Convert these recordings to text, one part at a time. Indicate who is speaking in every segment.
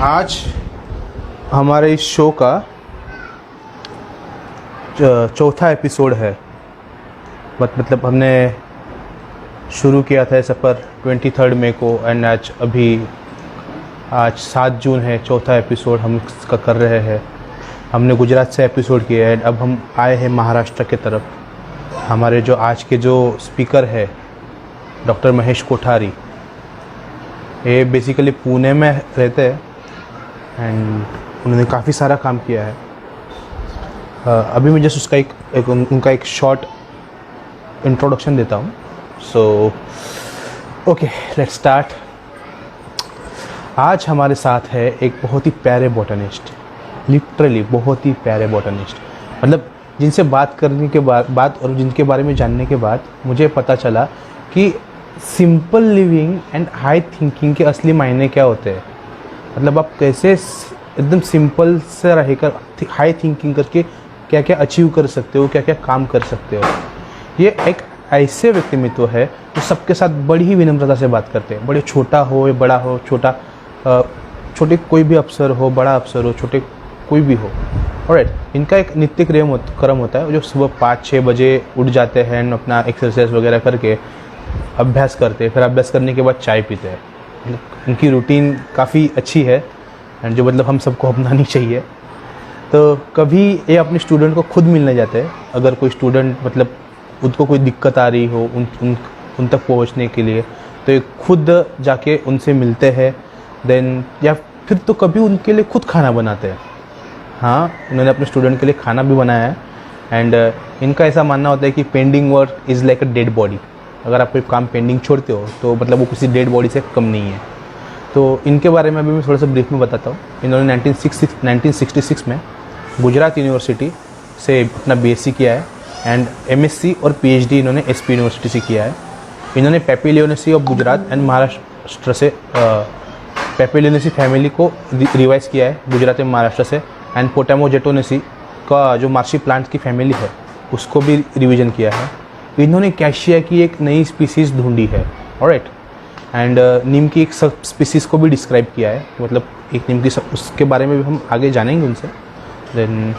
Speaker 1: आज हमारे इस शो का चौथा एपिसोड है। मतलब हमने शुरू किया था सफ़र 23 मई को एंड आज 7 जून है। चौथा एपिसोड हम इसका कर रहे हैं। हमने गुजरात से एपिसोड किया है। अब हम आए हैं महाराष्ट्र के तरफ। हमारे जो आज के जो स्पीकर है डॉक्टर महेश कोठारी, ये बेसिकली पुणे में रहते हैं एंड उन्होंने काफ़ी सारा काम किया है। अभी मैं जस्ट उसका उनका एक शॉर्ट इंट्रोडक्शन देता हूँ। So okay, let's start. आज हमारे साथ है एक बहुत ही प्यारे बॉटनिस्ट, लिटरली बहुत ही प्यारे बॉटनिस्ट। मतलब जिनसे बात करने के बाद और जिनके बारे में जानने के बाद मुझे पता चला कि simple living and high thinking के असली मायने क्या होते हैं। मतलब आप कैसे एकदम सिंपल से रहकर हाई थिंकिंग करके क्या क्या अचीव कर सकते हो, क्या क्या काम कर सकते हो। ये एक ऐसे व्यक्तित्व है जो सबके साथ बड़ी ही विनम्रता से बात करते हैं। बड़े छोटा हो या बड़ा हो, छोटे कोई भी अफसर हो, बड़ा अफसर हो, छोटे कोई भी हो। ऑलराइट, इनका एक नित्य क्रम होता है जो सुबह 5-6 बजे उठ जाते हैं एंड अपना एक्सरसाइज वगैरह करके अभ्यास करते हैं। फिर अभ्यास करने के बाद चाय पीते हैं। इनकी रूटीन काफ़ी अच्छी है एंड जो मतलब हम सबको अपनानी चाहिए। तो कभी ये अपने स्टूडेंट को खुद मिलने जाते हैं। अगर कोई स्टूडेंट मतलब उनको कोई दिक्कत आ रही हो उन तक पहुंचने के लिए, तो ये खुद जाके उनसे मिलते हैं। देन या फिर तो कभी उनके लिए खुद खाना बनाते हैं। हाँ, उन्होंने अपने स्टूडेंट के लिए खाना भी बनाया है एंड इनका ऐसा मानना होता है कि pending work is like a dead body. अगर आप कोई काम पेंडिंग छोड़ते हो तो मतलब वो किसी डेड बॉडी से कम नहीं है। तो इनके बारे में अभी मैं थोड़ा सा ब्रीफ में बताता हूँ। इन्होंने 1966 में गुजरात यूनिवर्सिटी से अपना बीएससी किया है एंड एमएससी और पीएचडी इन्होंने एसपी यूनिवर्सिटी से किया है। इन्होंने पेपिल university of Gujarat and Maharashtra से पेपिल यूनिवर्सिटी फैमिली को रिवाइज किया है गुजरात में महाराष्ट्र से। एंड पोटामो जेटोनेसी का जो मार्शी प्लांट की फैमिली है उसको भी रिवीजन किया है। इन्होंने कैशिया की एक नई स्पीसीज़ ढूंढी है। ऑलराइट, एंड नीम की एक सब स्पीसीज़ को भी डिस्क्राइब किया है। मतलब एक नीम की सब, उसके बारे में भी हम आगे जानेंगे उनसे। देन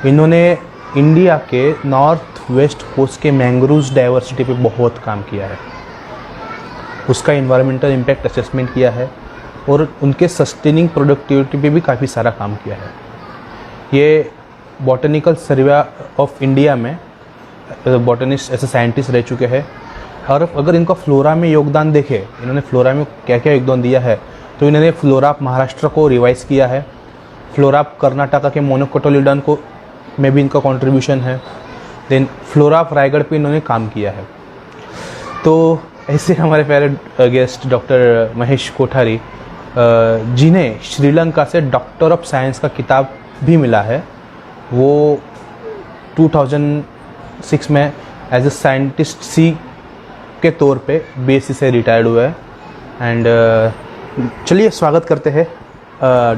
Speaker 1: इन्होंने इंडिया के नॉर्थ वेस्ट कोस्ट के मैंग्रोव्स डाइवर्सिटी पे बहुत काम किया है। उसका इन्वायरमेंटल इम्पैक्ट असेसमेंट किया है और उनके सस्टेनिंग प्रोडक्टिविटी पे भी काफ़ी सारा काम किया है। ये बॉटनिकल सर्वे ऑफ इंडिया में बॉटनिस्ट ऐसे साइंटिस्ट रह चुके हैं। और अगर इनका फ्लोरा में योगदान देखें, इन्होंने फ्लोरा में क्या क्या योगदान दिया है, तो इन्होंने फ्लोरा ऑफ महाराष्ट्र को रिवाइज किया है। फ्लोरा ऑफ कर्नाटका के मोनोकोटिलिडन को में भी इनका कंट्रीब्यूशन है। देन फ्लोरा ऑफ रायगढ़ पे इन्होंने काम किया है। तो ऐसे हमारे प्यारे गेस्ट डॉक्टर महेश कोठारी, जिन्हें श्रीलंका से डॉक्टर ऑफ साइंस का किताब भी मिला है, वो 2006 में एज ए साइंटिस्ट सी के तौर पे बीएससी से रिटायर्ड हुआ है। एंड चलिए स्वागत करते हैं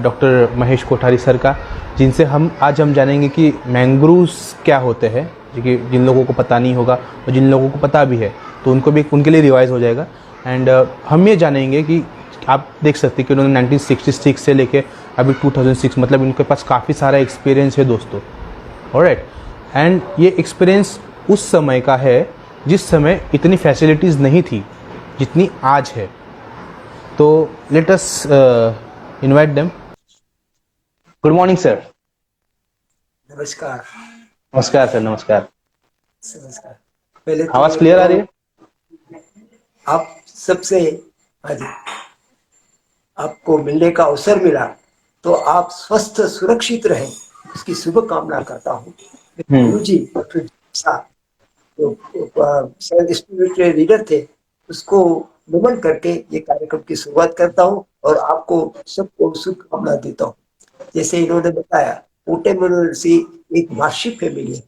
Speaker 1: डॉक्टर महेश कोठारी सर का, जिनसे आज हम जानेंगे कि मैंग्रोव्स क्या होते हैं, जिन लोगों को पता नहीं होगा और जिन लोगों को पता भी है तो उनको भी उनके लिए रिवाइज हो जाएगा। एंड हम ये जानेंगे कि आप देख सकते हैं कि उन्होंने 1966 से लेके अभी 2006, मतलब इनके पास काफ़ी सारा एक्सपीरियंस है दोस्तों। ऑलराइट, एंड ये एक्सपीरियंस उस समय का है जिस समय इतनी फैसिलिटीज़ नहीं थी जितनी आज है। तो let us invite them. Good morning sir.
Speaker 2: नमस्कार।
Speaker 1: नमस्कार सर, नमस्कार।
Speaker 2: नमस्कार। पहले तो
Speaker 1: आवाज़ क्लियर आ रही है?
Speaker 2: आप सबसे आज आपको मिलने का अवसर मिला, तो आप स्वस्थ सुरक्षित रहें इसकी शुभकामना करता हूँ। गुरु जी डॉक्टर जो स्पिरिचुअल लीडर थे, उसको नमन करके ये कार्यक्रम की शुरुआत करता हूँ और आपको सबको शुभकामना देता हूँ। जैसे इन्होंने बताया, पोटेमोसी एक मार्शी फैमिली है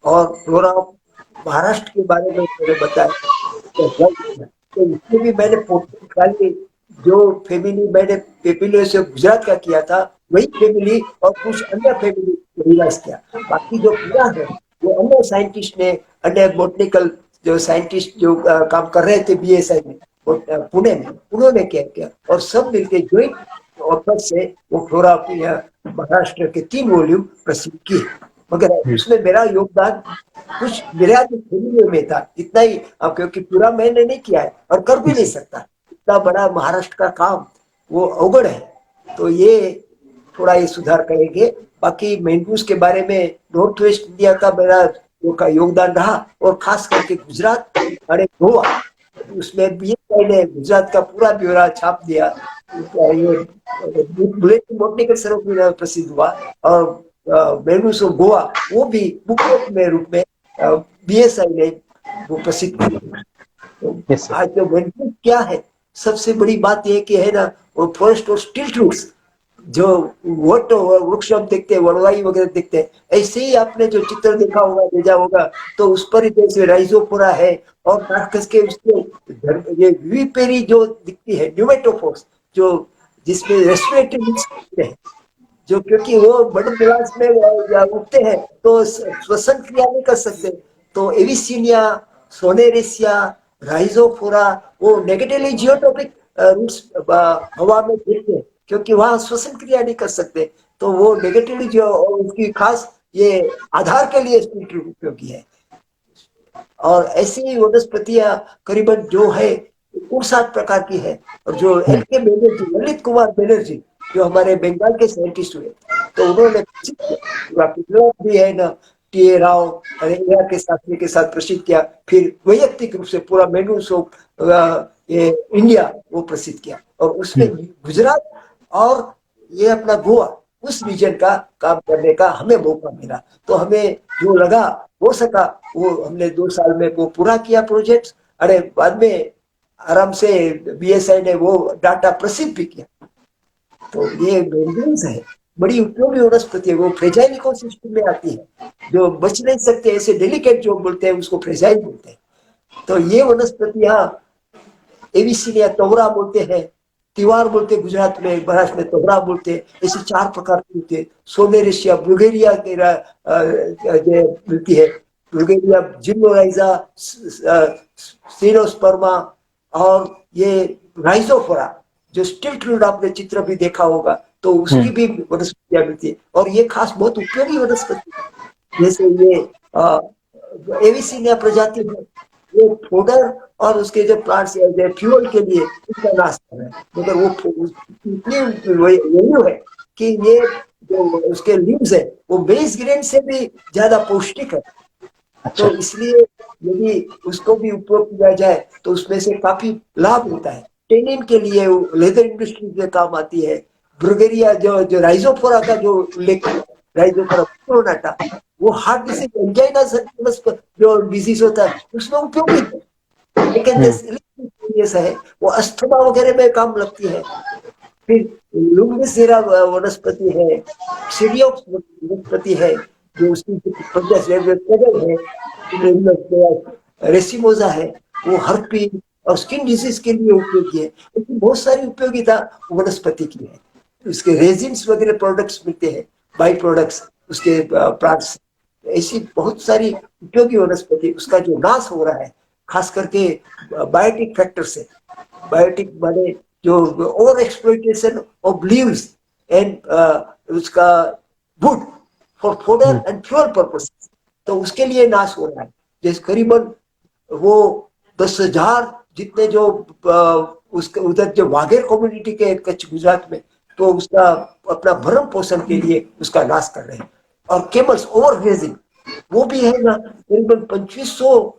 Speaker 2: और फ्लोरा महाराष्ट्र के बारे में उन्होंने बताया। तो इसमें भी मैंने खाली जो फैमिली मैंने पेपिलियो से गुजरात का किया था, वही फैमिली और कुछ अन्य फैमिली रिवाइज किया। बाकी जो पूरा है वो अन्य साइंटिस्ट ने, अन्य बॉटनिकल जो साइंटिस्ट जो काम कर रहे थे बीएसआई में पुणे में, उन्होंने क्या किया और सब मिलके ज्वाइंट ऑथर से वो फ्लोरा ऑफ महाराष्ट्र के 3 वॉल्यूम प्रसिद्ध किए, मगर उसमें मेरा योगदान कुछ मेरा जो खेलने में था इतना ही, क्योंकि पूरा मैंने नहीं किया है और कर भी नहीं सकता, इतना बड़ा महाराष्ट्र का काम वो अवगढ़ है, तो ये थोड़ा ये सुधार करेंगे। बाकी मेंढूस के बारे में नॉर्थ वेस्ट इंडिया का मेरा का योगदान रहा, और खास करके गुजरात और गोवा, उसमें भी मैंने गुजरात का पूरा ब्यौरा छाप दिया। ये बुलेटिन बॉटनिकल सर्वे में प्रसिद्ध हुआ, और मेंढूस ऑफ गोवा वो भी बुकलेट में रूप में BSI ने वो प्रसिद्ध किया। तो आज जो मेंढूस क्या है, सबसे बड़ी बात यह कि है ना, वो फॉरेस्ट और स्टिल्ट रूट्स जो वट वृक्ष हम देखते हैं, वड़वाई वगैरह देखते हैं, ऐसे ही आपने जो चित्र देखा होगा, भेजा होगा, तो उस पर जैसे राइजोफोरा है, और नार्कस के उसके ये विविपेरी जो दिखती है, न्यूमेटोफोर्स जो जिसमें रेस्पिरेटरी है, जो क्योंकि वो बड़े गिलास में उगते हैं तो श्वसन क्रिया नहीं कर सकते, तो एविसिनिया, सोनेरेसिया, राइजोफोरा वो नेगेटिवली जियोटॉपिक रूट्स हवा में गिरते हैं, क्योंकि वहां श्वसन क्रिया नहीं कर सकते, तो वो नेगेटिवली जो उसकी खास ये आधार के लिए उपयोगी है। और ऐसी वनस्पतियां करीबन जो है 59 प्रकार की है, और जो LK बनर्जी, ललित कुमार बनर्जी जो हमारे बंगाल के साइंटिस्ट हुए, तो उन्होंने भी है ना, TA राव और इंडिया के साथी के साथ प्रसिद्ध किया, फिर वैयक्तिक रूप से पूरा मेंढूस ऑफ ये इंडिया वो प्रसिद्ध किया, और उसमें गुजरात और ये अपना गोवा उस रीजन का काम करने का हमें मौका मिला, तो हमें जो लगा हो सका वो हमने 2 साल में वो पूरा किया प्रोजेक्ट। अरे बाद में आराम से BSI ने वो डाटा प्रसिद्ध भी किया। तो ये मेंढूस है, बड़ी उपयोगी वनस्पति है, वो फ्रेजाइल इकोसिस्टम में आती है, जो बच नहीं सकते, ऐसे डेलिकेट जो बोलते हैं उसको फ्रेजाइल बोलते हैं। तो ये वनस्पतियां एविसिनिया तोबरा बोलते हैं, तिवार बोलते हैं गुजरात में, महाराष्ट्र में तोबरा बोलते हैं, ऐसे 4 प्रकार के होते हैं। सोनेरेशिया बुल्गेरिया के मिलती है, बुल्गेरिया जिम्नोराइजा, सीरोस्पर्मा, और ये राइजोफोरा जो स्टिल्ट रूट आपने चित्र भी देखा होगा, तो उसकी भी वनस्पतियां मिलती है, और ये खास बहुत उपयोगी वनस्पति, जैसे ये एविसिनिया प्रजाति है, ये फोडर और उसके जो प्लांट्स फ्यूल के लिए उसका नाश कर रहे हैं, मगर वो इतनी वैल्यू है कि ये जो उसके लीव्स है वो बेस ग्रेन से भी ज्यादा पौष्टिक है। अच्छा। तो इसलिए यदि उसको भी उपयोग किया जाए तो उसमें से काफी लाभ होता है। टेनिन के लिए लेदर इंडस्ट्री में काम आती है। ब्रुगेरिया जो राइजोफोरा का जो उल्लेख, राइजोफोरा प्रोनाटा, वो हार्ट डिसीज, एंजाइना जो डिजीज होता है उसमें उपयोगी है, लेकिन है वो अस्थमा वगैरह में काम लगती है। फिर लुंगसिरा वनस्पति है, सीरियोक्स वनस्पति है, जो उसकी है, रेसिमोजा है, वो हर्पी और स्किन डिजीज के लिए उपयोगी है। लेकिन बहुत सारी उपयोगिता वनस्पति की है, उसके रेजिन्स वगैरह प्रोडक्ट्स मिलते हैं, बाई प्रोडक्ट्स उसके प्लांट्स, ऐसी बहुत सारी उपयोगी वनस्पति। उसका जो नाश हो रहा है खास करके बायोटिक फैक्टर से, बायोटिक माने जो over exploitation of leaves and उसका wood for fodder and fuel purpose, तो उसके लिए नाश हो रहा है। जैसे करीबन वो 10,000 जितने जो उसके उधर जो वाघेर कम्युनिटी के कच्छ गुजरात में, तो उसका अपना भरण पोषण के लिए उसका नाश कर रहे हैं। और केमल्स ओवर ग्रेजिंग वो भी है ना, करीबन 2500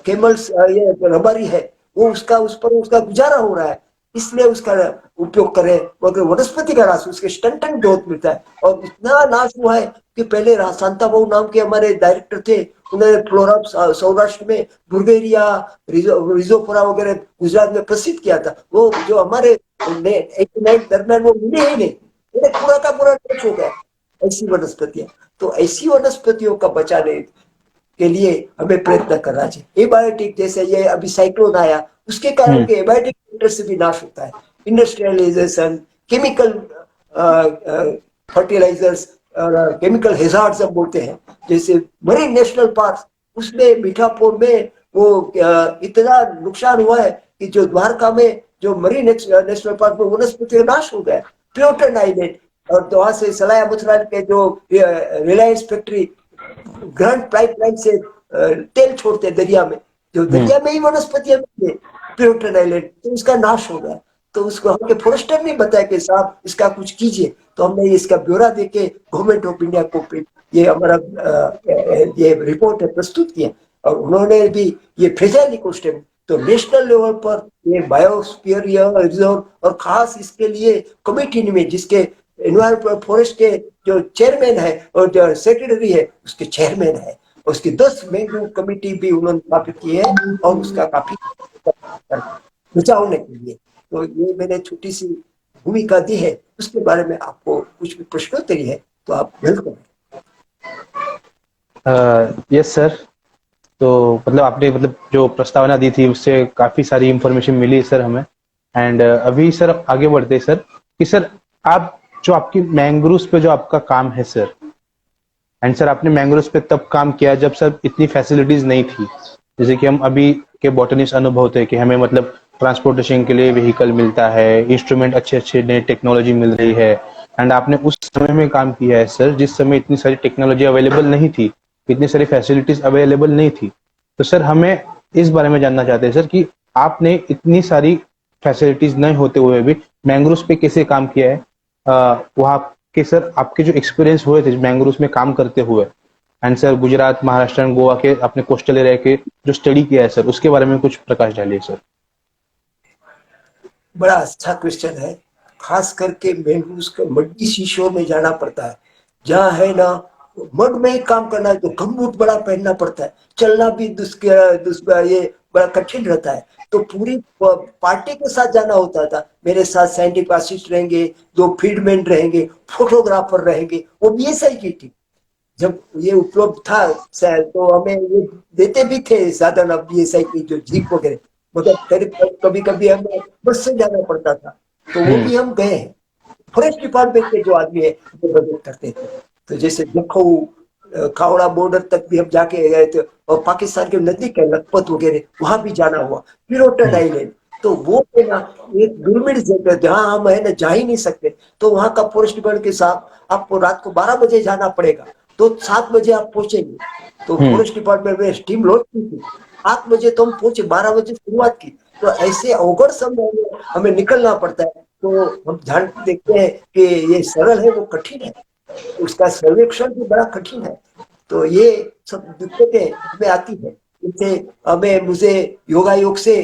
Speaker 2: केमल्स ये रबारी है, वो उसका उस पर उसका गुजारा हो रहा है, इसलिए उसका उपयोग करें। मगर वनस्पति का नाश, उसके स्टंटन ग्रोथ मिलता है, और इतना नाश हुआ है कि पहले शांता बाबू नाम के हमारे डायरेक्टर थे, उन्होंने फ्लोरा सौराष्ट्र में बुल्गेरिया, रिजोफोरा वगैरह गुजरात में प्रसिद्ध किया था। वो जो हमारे 89 दरम्यान वो मिले ही नहीं, पूरा का पूरा टच हो गया ऐसी वनस्पतियां। तो ऐसी वनस्पतियों का बचाने के लिए हमें प्रयत्न करना चाहिए। एबायोटिक जैसे ये अभी साइक्लोन आया, उसके कारण के एबायोटिक फैक्टर से भी नाश होता है। इंडस्ट्रियलाइजेशन, केमिकल फर्टिलाइजर्स और केमिकल हेजार्ड्स हम बोलते हैं, जैसे मरीन नेशनल पार्क, उसमें मीठापुर में वो इतना नुकसान हुआ है कि जो द्वारका में जो मरीन नेशनल पार्क में वनस्पति का नाश हो गया, प्योटन आइलैंड, और वहां से सलाया मुथराल के जो रिलायंस फैक्ट्री ग्रांड पाइपलाइन से तेल छोड़ते दरिया में, जो दरिया में ही वनस्पतियां मिलती है, प्योटन आइलैंड, तो उसका नाश हो गया। तो उसको हमने फॉरेस्टर ने बताया कि साहब इसका कुछ कीजिए, तो हमने इसका ब्यौरा देके गवर्नमेंट ऑफ इंडिया को ये हमारा ये रिपोर्ट है प्रस्तुत किया, और उन्होंने भी ये फ्रेजाइल इकोसिस्टम, तो नेशनल लेवल पर ये बायोस्फीयर रिजर्व, और खास इसके लिए कमेटी में जिसके एनवायरमेंट फॉरेस्ट के जो चेयरमैन है और जो सेक्रेटरी है उसके चेयरमैन है, उसकी 10 मैंग्रोव कमेटी भी उन्होंने स्थापित की है, और उसका काफी बचावने के लिए। तो ये मैंने छोटी सी भूमिका दी है, उसके बारे में आपको कुछ भी प्रश्नोत्तरी है तो आप वेलकम।
Speaker 1: Yes sir. तो मतलब आपने मतलब जो प्रस्तावना दी थी उससे काफ़ी सारी इंफॉर्मेशन मिली सर हमें। एंड अभी सर आगे बढ़ते हैं सर कि सर आप जो आपकी मैंग्रोव्स पे जो आपका काम है सर, एंड सर आपने मैंग्रोव्स पे तब काम किया जब सर इतनी फैसिलिटीज नहीं थी, जैसे कि हम अभी के बॉटनिस्ट अनुभव होते हैं कि हमें मतलब ट्रांसपोर्टेशन के लिए व्हीकल मिलता है, इंस्ट्रूमेंट अच्छे अच्छे नई टेक्नोलॉजी मिल रही है। एंड आपने उस समय में काम किया है सर जिस समय इतनी सारी टेक्नोलॉजी अवेलेबल नहीं थी, इतनी सारी फैसिलिटीज अवेलेबल नहीं थी। तो सर हमें इस बारे में जानना चाहते हैं सर कि आपने इतनी सारी फैसिलिटीज नहीं होते हुए भी मैंग्रोव्स पे कैसे काम किया है, वहाँ के सर आपके जो एक्सपीरियंस हुए थे मैंग्रोव्स में काम करते हुए, and sir Gujarat, Maharashtra and Goa के अपने कोस्टल एरिया के जो स्टडी किया है सर उसके बारे में कुछ प्रकाश डालिए सर।
Speaker 2: बड़ा अच्छा क्वेश्चन है। खास करके मैंग्रोव्स को मड्डी शीशों में जाना पड़ता है, जहाँ है ना मड में ही काम करना है, तो गमबूट बड़ा पहनना पड़ता है, चलना भी ये बड़ा कठिन रहता है। तो पूरी पार्टी के साथ जाना होता था, मेरे साथ साइंटिफिक असिस्ट रहेंगे, 2 फील्डमैन रहेंगे, फोटोग्राफर रहेंगे, वो बीएसआई की टीम। जब ये उपलब्ध था तो हमें ये देते भी थे साधन, अब बीएसआई की जो जीप वगैरह, मगर कभी कभी हमें बस से जाना पड़ता था, तो वो भी हम गए हैं। फॉरेस्ट डिपार्टमेंट के जो आदमी है वो मदद करते थे। तो जैसे जखौ खावड़ा बॉर्डर तक भी हम जाके गए थे, और पाकिस्तान के नजदीक है लखपत वगैरह, वहां भी जाना हुआ, पिरोटन आइलैंड। तो वो है ना एक दुर्मिल जगह जहाँ हम है ना जा ही नहीं सकते, तो वहां का फॉरेस्ट डिपार्टमेंट के साथ आपको रात को 12 बजे जाना पड़ेगा, तो 7 बजे आप पहुंचेंगे। तो फॉरेस्ट डिपार्टमेंट में टीम लौट थी, 8 बजे तो हम पहुंचे, 12 बजे शुरुआत की। तो ऐसे अवगढ़ समय में हमें निकलना पड़ता है। तो हम ध्यान देखते हैं कि ये सरल है वो कठिन है, उसका सर्वेक्षण भी बड़ा कठिन है। तो ये सब दिक्कतें हमें आती है। जैसे मुझे योगायोग से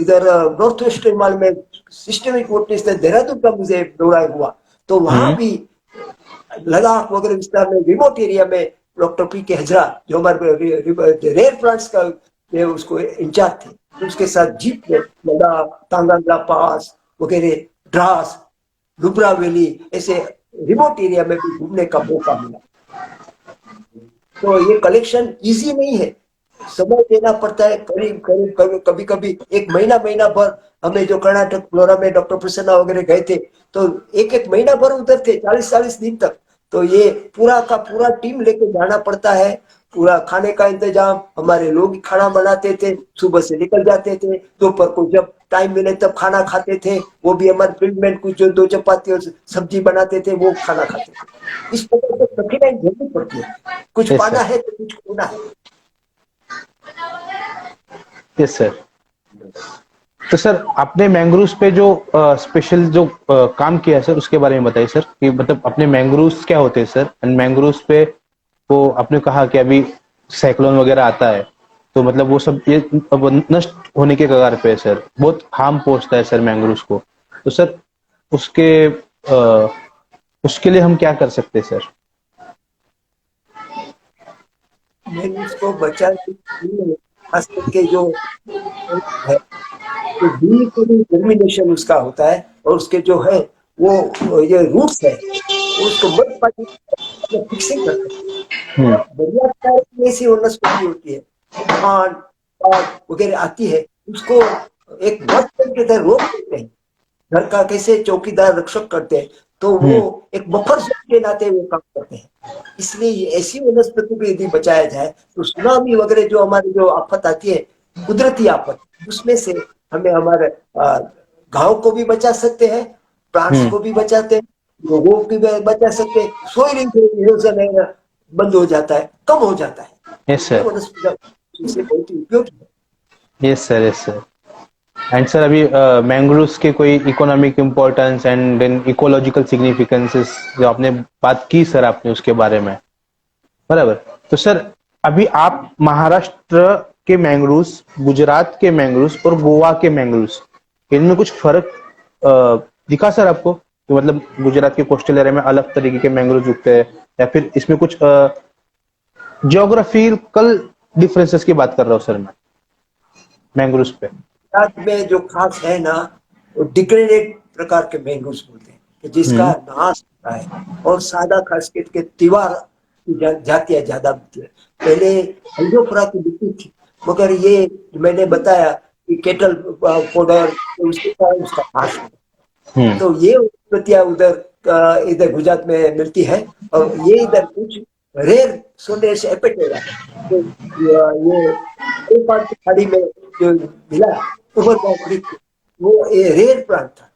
Speaker 2: इधर नॉर्थ वेस्ट बंगाल में सिस्टमिक बोटनिस्ट देहरादून का मुझे दौरा हुआ, तो वहां भी लद्दाख वगैरह विस्तार में रिमोट एरिया में डॉक्टर पी के हजरा जो हमारे रेयर प्लांट्स का उसको इंचार्ज थे, तो उसके साथ जीप में लद्दाख, तांगांगला पास वगैरह, द्रास, नुब्रा वैली, ऐसे रिमोट एरिया में भी घूमने का मौका मिला। तो ये कलेक्शन इजी नहीं है, समय देना पड़ता है, करीब करीब कभी कभी एक महीना भर। हमें जो कर्नाटक फ्लोरा में डॉक्टर प्रसन्ना वगैरह गए थे, तो एक महीना भर उधर थे, 40 दिन तक। तो ये पूरा का पूरा टीम लेके जाना पड़ता है। पूरा खाने का इंतजाम, हमारे लोग खाना बनाते थे, सुबह से निकल जाते थे, दोपहर को जब टाइम मिले तब खाना खाते थे। वो भी हमारे फील्ड में कुछ जो 2 चपाती और सब्जी बनाते थे वो खाना खाते थे। इस प्रकार से कठिनाई झेलनी पड़ती है, कुछ
Speaker 1: Yes,
Speaker 2: पाना
Speaker 1: sir.
Speaker 2: है तो कुछ खोना है।
Speaker 1: Yes sir. तो सर आपने मैंग्रोव्स पे जो स्पेशल जो काम किया है सर उसके बारे में बताइए सर, कि मतलब अपने मैंग्रोव्स क्या होते हैं सर, एंड मैंग्रोव्स पे वो आपने कहा कि अभी साइक्लोन वगैरह आता है तो मतलब वो सब ये अब नष्ट होने के कगार पे है सर, बहुत हार्म पहुंचता है सर मैंग्रोव्स को। तो सर उसके उसके लिए हम क्या कर सकते हैं सर?
Speaker 2: मैंने उसको बचाने के लिए खास करके जो है तो जर्मिनेशन उसका होता है, और उसके जो है वो ये रूट्स है उसको मत पानी फिक्सिंग करते हैं।
Speaker 1: हम्म।
Speaker 2: और बढ़िया ऐसी वनस्पति होती है, धान पात वगैरह आती है, उसको एक बर्तन के तरह रोक देते हैं। घर का कैसे चौकीदार रक्षक करते हैं, तो वो एक बफर जोन के नाते वो काम करते हैं। इसलिए ये ऐसी वनस्पति को यदि बचाया जाए तो सुनामी वगैरह जो हमारी जो आफत आती है, कुदरती आफत, उसमें से हमें हमारे गांव को भी बचा सकते हैं, प्लांट्स को भी बचाते हैं, लोगों को भी बचा सकते हैं। सोइल इरोजन है ना, बंद हो जाता है, कम हो जाता है।
Speaker 1: यस
Speaker 2: ये
Speaker 1: सर,
Speaker 2: वनस्पति से बहुत ही उपयोगी है।
Speaker 1: Yes sir, yes sir. And sir अभी मैंग्रोव्स के कोई economic importance and then ecological significances जो आपने बात की सर, आपने उसके बारे में, बराबर। तो सर अभी आप महाराष्ट्र के मैंग्रोव्स, गुजरात के मैंग्रोव्स और गोवा के मैंग्रोव्स, इनमें कुछ फर्क दिखा सर आपको? कि मतलब गुजरात के कोस्टल एरिया में अलग तरीके के मैंग्रोव्स उगते हैं, या फिर इसमें कुछ जियोग्राफिकल डिफरेंसेस की बात कर रहा हूँ सर मैं, मैंग्रोव्स पे।
Speaker 2: गुजरात में जो खास है ना, वो डिग्रेडेड प्रकार के मैंगोस बोलते हैं, कि जिसका
Speaker 1: हम्म।
Speaker 2: नाश होता है। और सादा खास करके तिवार की जातियां ज्यादा मिलती है। पहले हल्दोपुरा की मिट्टी थी, मगर ये मैंने बताया कि केटल पाउडर, उसके कारण उसका नाश हो गया।
Speaker 1: हम्म।
Speaker 2: तो ये उत्पत्तियां उधर इधर गुजरात में मिलती है। और ये इधर कुछ रेयर सोने से एपेटेरा, तो ये नेपाल की खाड़ी में जो मिला उबर वृक्ष, वो ये रेयर प्लांट था।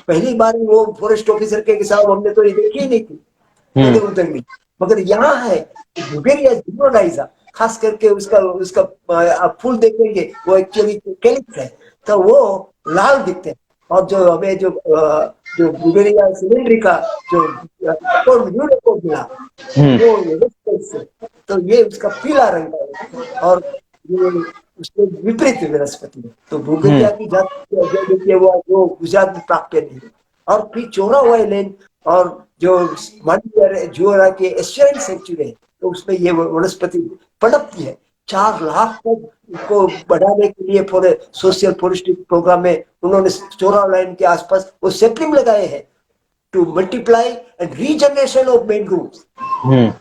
Speaker 2: पहली बार वो फॉरेस्ट ऑफिसर के साहब हमने तो ये देखी ही नहीं थी,
Speaker 1: हम्म।
Speaker 2: मैंने उधर मिली। मगर यहाँ है बुगेरिया जिम्नोडाइजा, खास करके उसका उसका आप फूल देखेंगे, वो एक्चुअली कैलिक्स है, तो वो लाल दिखते हैं। और जो हमें जो बुगेरिया सिलेंड्रिका जो रिकॉर्ड मिला,
Speaker 1: हम्म।
Speaker 2: वो यूनेस्को से, तो ये उसका पीला रंग का है। और ये उसके विपरीत वनस्पति है। तो
Speaker 1: हम्म।
Speaker 2: बुगेरिया की जाति जो देखिए वो जो गुजरात में प्राप्त नहीं है। और फिर चोरा हुआ लेन, और जो मांडविया जोरा के एशियन सेंचुरी है, तो उसमें ये वनस्पति पनपती है। 4 लाख तक को बढ़ाने के लिए फॉर सोशल फॉरेस्ट्री प्रोग्राम में उन्होंने चोरा लाइन के आसपास वो सेपलिंग लगाए हैं, to multiply and regeneration of mangroves.
Speaker 1: Hmm.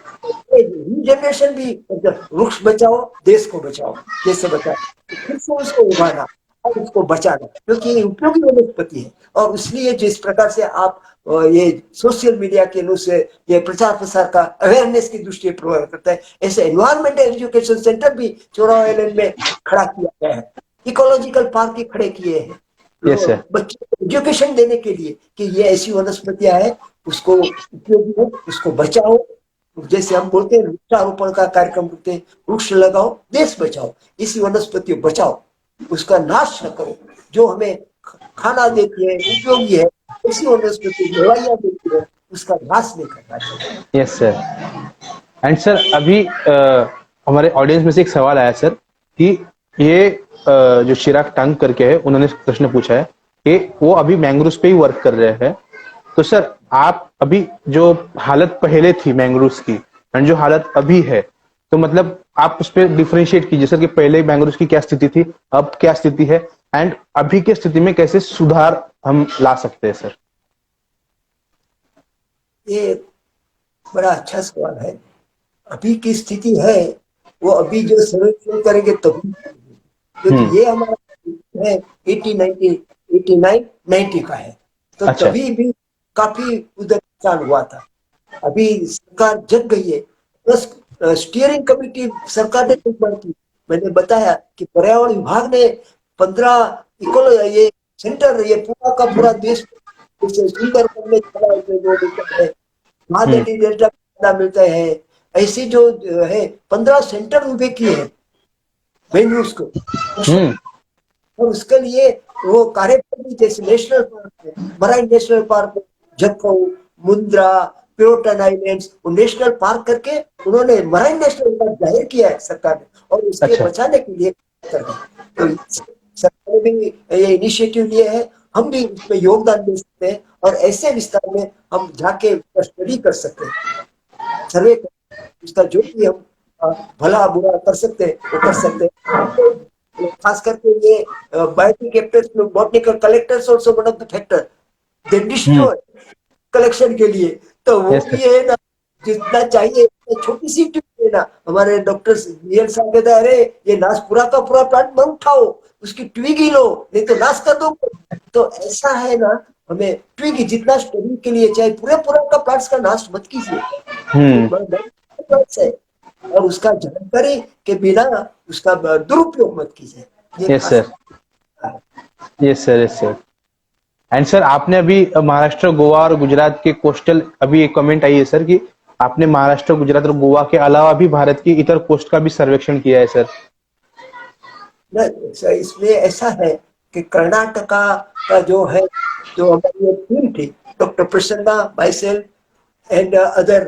Speaker 2: Regeneration भी, मतलब वृक्ष बचाओ देश को बचाओ, कैसे बचाओ, तो फिर से उसको उगाना और उसको बचाना, क्योंकि ये उपयोगी वनस्पति है। और इसलिए जिस प्रकार से आप ये सोशल मीडिया के नु से ये प्रचार प्रसार का अवेयरनेस की दृष्टि प्रोवाइड करता है, ऐसे एनवायरमेंटल एजुकेशन सेंटर भी चोरा आइलैंड में खड़ा किया गया है। इकोलॉजिकल पार्क भी खड़े किए हैं
Speaker 1: यस सर।
Speaker 2: बच्चों को एजुकेशन देने के लिए कि ये ऐसी वनस्पतियां है, उसको उपयोगी है, उसको बचाओ। जैसे हम बोलते हैं वृक्षारोपण का कार्यक्रम करते हैं, वृक्ष लगाओ देश बचाओ, इसी वनस्पति को बचाओ, उसका नाश न करो। जो हमें खाना देती है, उपयोगी है, ऐसी वनस्पति दवाइयां देती है, उसका नाश नहीं करना चाहिए।
Speaker 1: Yes sir. एंड सर अभी हमारे ऑडियंस में से एक सवाल आया सर, कि ये जो चिराग टांग करके है, उन्होंने प्रश्न पूछा है कि वो अभी मैंग्रोव्स पे ही वर्क कर रहे हैं। तो सर आप अभी जो हालत पहले थी मैंग्रोव्स की एंड जो हालत अभी है, तो मतलब आप उस पर डिफरेंशिएट कीजिए सर, कि पहले मैंग्रोव्स की क्या स्थिति थी, अब क्या स्थिति है, एंड अभी की स्थिति में कैसे सुधार हम ला सकते हैं सर?
Speaker 2: ये बड़ा अच्छा सवाल है। अभी की स्थिति है, वो अभी जो सर्वेक्षण करेंगे तभी, क्योंकि
Speaker 1: हम्म।
Speaker 2: ये हमारा है 89 का है। तो
Speaker 1: अच्छा।
Speaker 2: तभी भी काफी उधर नुकसान हुआ था। अभी सरकार जग गई है, प्लस स्टीयरिंग कमेटी सरकार ने निर्माण की। मैंने बताया कि पर्यावरण विभाग ने 15 इको ये सेंटर, ये पूरा का पूरा देश जैसे सुंदरबन में चला वो मिलता है,
Speaker 1: हम्म।
Speaker 2: महानदी डेल्टा में मिलता है, ऐसे जो है 15 सेंटर उभे किए हैं मैंग्रोव्स को।
Speaker 1: हम्म।
Speaker 2: और उसके लिए वो कार्यक्रम भी, जैसे नेशनल पार्क है, marine national park, Jakhau, Mundra, Pirotan islands, वो नेशनल पार्क करके उन्होंने मराइन नेशनल पार्क जाहिर किया है सरकार ने, और उसके
Speaker 1: अच्छा।
Speaker 2: बचाने के लिए कर रही है। तो सरकार ने भी ये इनिशिएटिव लिए है, हम भी उसमें योगदान दे सकते हैं, और ऐसे विस्तार में हम जाके स्टडी कर सकते हैं, सर्वे कर, उसका जो भी हम भला बुरा कर सकते हैं वो कर सकते हैं। खास करके ये बायोटिक में botanical collectors also one of the factor they
Speaker 1: hmm.
Speaker 2: Destroy collection के लिए। तो वो
Speaker 1: यस
Speaker 2: भी
Speaker 1: सर।
Speaker 2: है ना, जितना चाहिए छोटी सी ट्यूब है ना। हमारे डॉक्टर रियल साहब कहते हैं, अरे ये नाश पूरा का पूरा प्लांट मत उठाओ, उसकी ट्विग ही लो, नहीं तो नाश कर दो। तो ऐसा है ना, हमें ट्विग जितना स्टडी के लिए चाहे पूरे पूरा का प्लांट्स का नाश मत कीजिए,
Speaker 1: हम्म।
Speaker 2: है। और उसका जानकारी के बिना उसका दुरुपयोग मत कीजिए, ये
Speaker 1: यस
Speaker 2: खास
Speaker 1: sir. Yes sir, yes sir. And sir आपने अभी महाराष्ट्र, गोवा और गुजरात के कोस्टल, अभी एक कमेंट आई है सर कि आपने महाराष्ट्र, गुजरात और गोवा के अलावा भी भारत की इतर कोस्ट का भी सर्वेक्षण किया है सर।
Speaker 2: इसमें ऐसा है कि कर्नाटका का जो है, जो हमारी एक टीम थी, doctor Prasanna, my self and other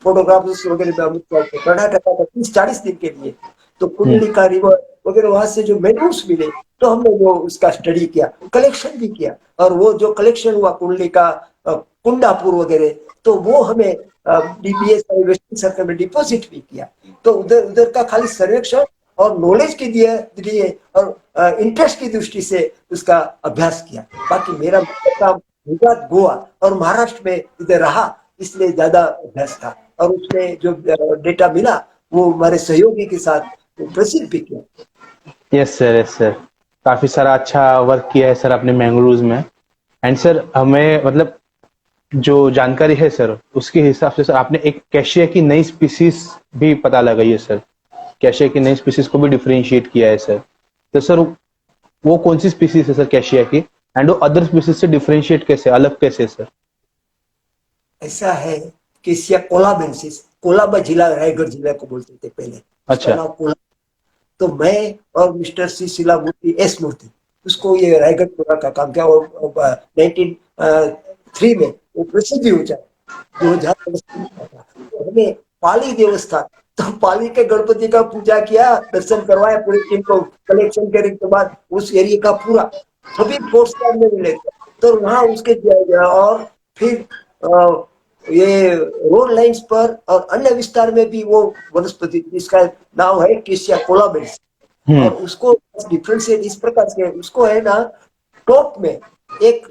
Speaker 2: photographers वगैरह में, हम कर्नाटका का 30-40 दिन के लिए, तो कुंडली का रिवर वगैरह वहां से जो मेन्यूज मिले, तो हमने वो उसका स्टडी किया, कलेक्शन भी किया, और वो जो कलेक्शन हुआ कुंडली का, कुंडापुर वगैरह, तो वो हमें डीबीएस इन्वेस्टिंग सर्कल में डिपॉजिट भी किया। तो उधर उधर का खाली सर्वेक्षण और नॉलेज के लिए और इंटरेस्ट की दृष्टि से उसका अभ्यास किया। बाकी मेरा काम गुजरात, गोवा और महाराष्ट्र में इधर रहा, इसलिए ज्यादा अभ्यास था, और उसमें जो डेटा मिला वो हमारे सहयोगी के साथ प्रसिद्ध भी किया।
Speaker 1: यस सर, यस सर, काफी सारा अच्छा वर्क किया है सर आपने मैंग्रोव्स में। एंड सर हमें मतलब जो जानकारी है सर, उसके हिसाब से सर आपने एक कैशिया की नई स्पीसीज भी पता लगाई है सर, कैशिया की नई स्पीसीज को भी डिफरेंशिएट किया है सर। तो सर वो कौन सी स्पीसीज है सर कैशिया की, एंड वो अदर स्पीसीज से डिफरेंशिएट कैसे, अलग कैसे है सर?
Speaker 2: ऐसा है कि सिया कोलाबेंसिस, कोलाबा जिला रायगढ़ जिला को बोलते थे पहले, उसका
Speaker 1: अच्छा।
Speaker 2: नाम कोला। तो मैं और मिस्टर सी शिला मूर्ति, एस मूर्ति, उसको ये रायगढ़ पुरा का काम किया, और 1903 में वो प्रसिद्धि हो जाए, 2000 था। तो हमें पाली देवस्थान, तो पाली के गणपति का पूजा किया, दर्शन करवाया पूरी टीम को, कलेक्शन करने के बाद उस एरिया का पूरा सभी फोर्स में मिले थे, तो वहां उसके दिया गया। और फिर ये रोड लाइन्स पर और अन्य विस्तार में भी वो वनस्पति, जिसका नाम है केसिया कोलाबेंस, और उसको डिफरेंशिएट इस प्रकार से, उसको है ना, टॉप में एक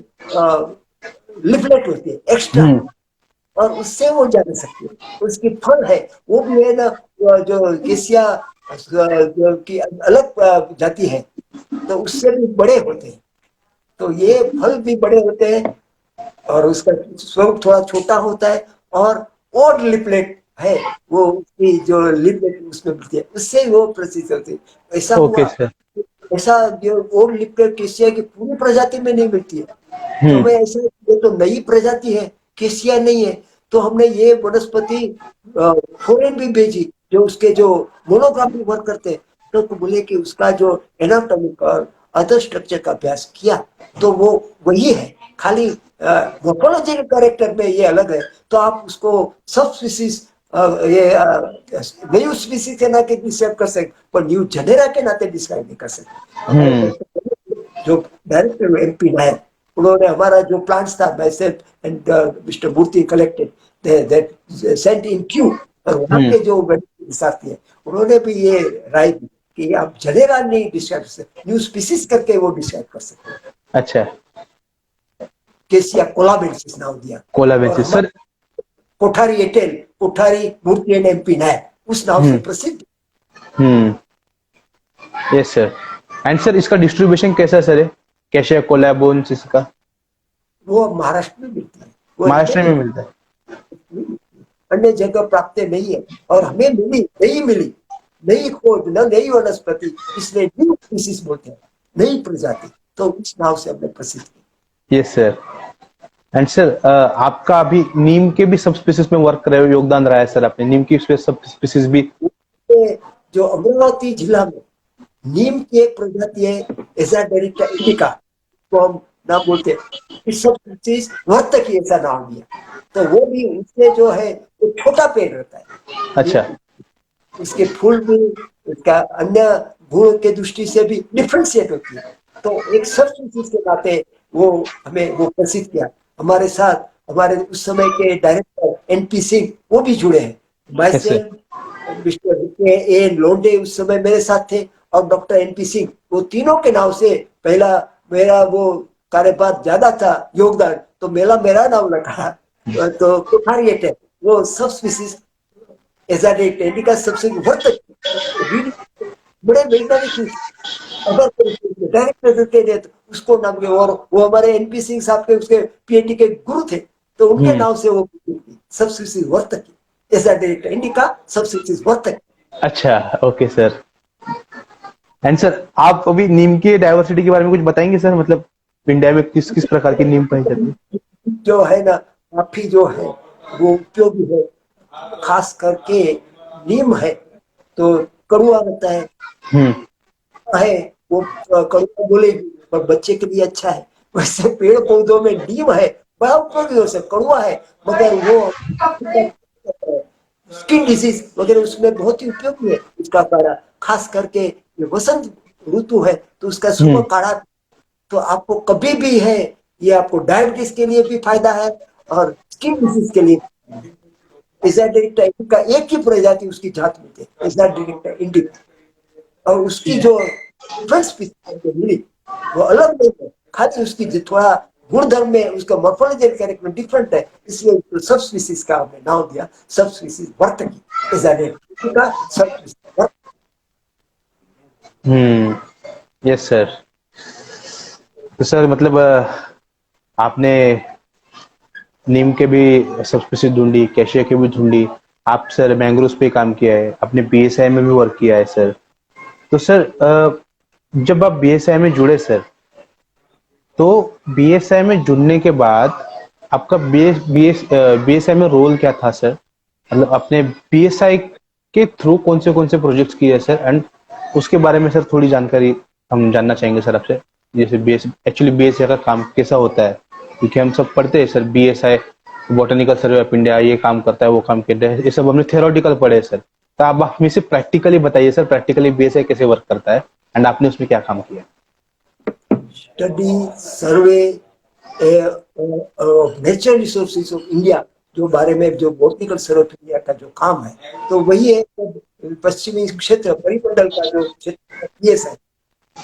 Speaker 2: लिफलेट होती है एक्स्ट्रा, और उससे वो जान सकती है। उसकी फल है वो भी है ना, जो केसिया जो की अलग जाति है, तो उससे भी बड़े होते हैं, तो ये फल भी बड़े होते हैं, और उसका स्वरूप थोड़ा छोटा होता है, और ओड लिपलेट है वो, उसकी जो लिपलेट उसमें मिलती है, उससे वो प्रसिद्ध होती है। ऐसा
Speaker 1: ओके
Speaker 2: हुआ,
Speaker 1: सर।
Speaker 2: ऐसा जो ओड लिपलेट केसिया की पूरी प्रजाति में नहीं मिलती है, तो मैं ऐसे, ये तो नई प्रजाति है, केसिया नहीं है, तो हमने ये वनस्पति फॉरेन भी भेजी, जो उसके जो मोनोग्राफी वर्क करते हैं, तो बोले कि उसका जो एनाटॉमिक और अदर स्ट्रक्चर का अभ्यास किया, तो वो वही है, खाली मोर्फोलॉजिकल कैरेक्टर में ये अलग है, तो आप उसको सब स्पीसीज, ये न्यू स्पीसीज के नाते डिस्क्राइब कर सकते, पर न्यू जेनेरा के नाते डिस्क्राइब नहीं कर सकते। जो डायरेक्टर एमपी नायर, उन्होंने हमारा जो प्लान्स था, myself and mister Murthy collected that sent in queue, और वहाँ के जो साथी हैं, उन्होंने भी ये राय दी कि आप जनेरा नहीं डिस्क्राइब कर सकते, न्यू स्पीसीज करके वो डिस्क्राइब कर सकते हैं।
Speaker 1: अच्छा,
Speaker 2: केसिया कोलाबेंसिस नाम दिया, और
Speaker 1: kolabensis sir.
Speaker 2: Kothari et al, Kothari Murthy and MP Nair, उस नाम से प्रसिद्ध।
Speaker 1: Yes sir. एंड सर इसका डिस्ट्रीब्यूशन कैसा सर है, कैशिया कोलाबेंसिस का?
Speaker 2: वो महाराष्ट्र में मिलती है, वो
Speaker 1: महाराष्ट्र में मिलता है।
Speaker 2: अन्य जगह प्राप्त नहीं है, और हमें मिली, नहीं मिली, नई खोज, न नई वनस्पति, इसलिए न्यू स्पीसीज बोलते हैं, नई प्रजाति, तो इस नाम से हमने प्रसिद्ध की।
Speaker 1: Yes sir. एंड सर आपका अभी नीम के भी सब स्पीसीज में वर्क कर योगदान रहा है सर, आपने नीम की सब स्पीसीज भी?
Speaker 2: जो अमरावती जिला में नीम की एक प्रजाति है, एजाडेरिटा इंडिका, तो हम नाम बोलते हैं, इस सब स्पीसीज वर्तकी ऐसा नाम दिया, तो वो भी उससे जो है वो छोटा पेड़ रहता है।
Speaker 1: अच्छा।
Speaker 2: इसके फूल भी, इसका अन्य गुण के दृष्टि से भी डिफरेंशिएट होती है, तो एक सब स्पीसीज के नाते वो हमें वो प्रसिद्ध किया। हमारे साथ हमारे उस समय के डायरेक्टर एनपी सिंह वो भी जुड़े हैं, मिस्टर ए लोंडे उस समय मेरे साथ थे, और डॉक्टर एनपी सिंह, वो तीनों के नाम से पहला मेरा वो कार्यभार ज्यादा था, योगदान, तो मेरा नाम रखा, तो कोठारिएट है वो सब स्पीसीज एजाडेट इंडिका सबसे वर्तक बड़े वैज्ञानिक अगर डायरेक्टर देते थे तो उसको नाम के, और वो हमारे एनपी सिंह साहब के उसके पीएचडी के गुरु थे, तो उनके नाम से वो sub species Vartak एजाडेट indica sub species Vartak.
Speaker 1: अच्छा, ओके सर। एंड सर आप अभी नीम की डाइवर्सिटी के बारे में कुछ बताएंगे सर, मतलब इंडिया में किस किस प्रकार की नीम पाई जाती है?
Speaker 2: जो है ना, काफी जो है वो उपयोगी है। खास करके नीम है तो कड़वा रहता
Speaker 1: हम्म।
Speaker 2: है वो कड़वा बोलेगी पर बच्चे के लिए अच्छा है। वैसे पेड़ पौधों में नीम है, बड़ा उपयोगी हो सकता, कड़वा है मगर वो स्किन डिजीज वगैरह उसमें बहुत ही उपयोगी है उसका काढ़ा। खास करके ये वसंत ऋतु है तो उसका सुबह
Speaker 1: हम्म।
Speaker 2: काढ़ा तो आपको कभी भी है, ये आपको डायबिटीज के लिए भी फायदा है और स्किन डिजीज के लिए। एजाडिरेक्टा इंडिका एक ही प्रजाति उसकी जात में थे, एजाडिरेक्टा इंडिका, और उसकी जो डिफरेंस मिली वो अलग नहीं है, खाली उसकी जो थोड़ा गुणधर्म में उसका मॉर्फोलॉजिकल कैरेक्टर डिफरेंट है, इसलिए उसको सब स्पीसीज का हमने नाम दिया, सब स्पीसीज वर्त की एजाडिरेक्टा सब स्पीसीज वर्त।
Speaker 1: हम्म। Yes sir. तो सर मतलब आपने नीम के भी सब्सपीसीज ढूंढी, कैशिया की भी ढूंढी। आप सर मैंग्रोव्स पे काम किया है, आपने बीएसआई में भी वर्क किया है सर। तो सर जब आप बीएसआई में जुड़े सर, तो बीएसआई में जुड़ने के बाद आपका बीएसआई में रोल क्या था सर? मतलब आपने बीएसआई के थ्रू कौन से प्रोजेक्ट्स किए सर, एंड उसके बारे में सर थोड़ी जानकारी हम जानना चाहेंगे सर आपसे। जैसे बीएसआई का काम कैसा होता है, क्योंकि हम सब पढ़ते हैं sir BSI, botanical survey of India ये काम करता है, वो काम करता है, ये सब हमने थियोरेटिकल पढ़े हैं सर। तो आप हमें से प्रैक्टिकली बताइए सर, प्रैक्टिकली बीएसआई कैसे वर्क करता है एंड आपने उसमें क्या काम किया?
Speaker 2: Study survey natural resources of India, जो बारे में जो बॉटनिकल सर्वे ऑफ इंडिया का जो काम है, तो वही है पश्चिमी क्षेत्र परिमंडल का जो क्षेत्र पीएस है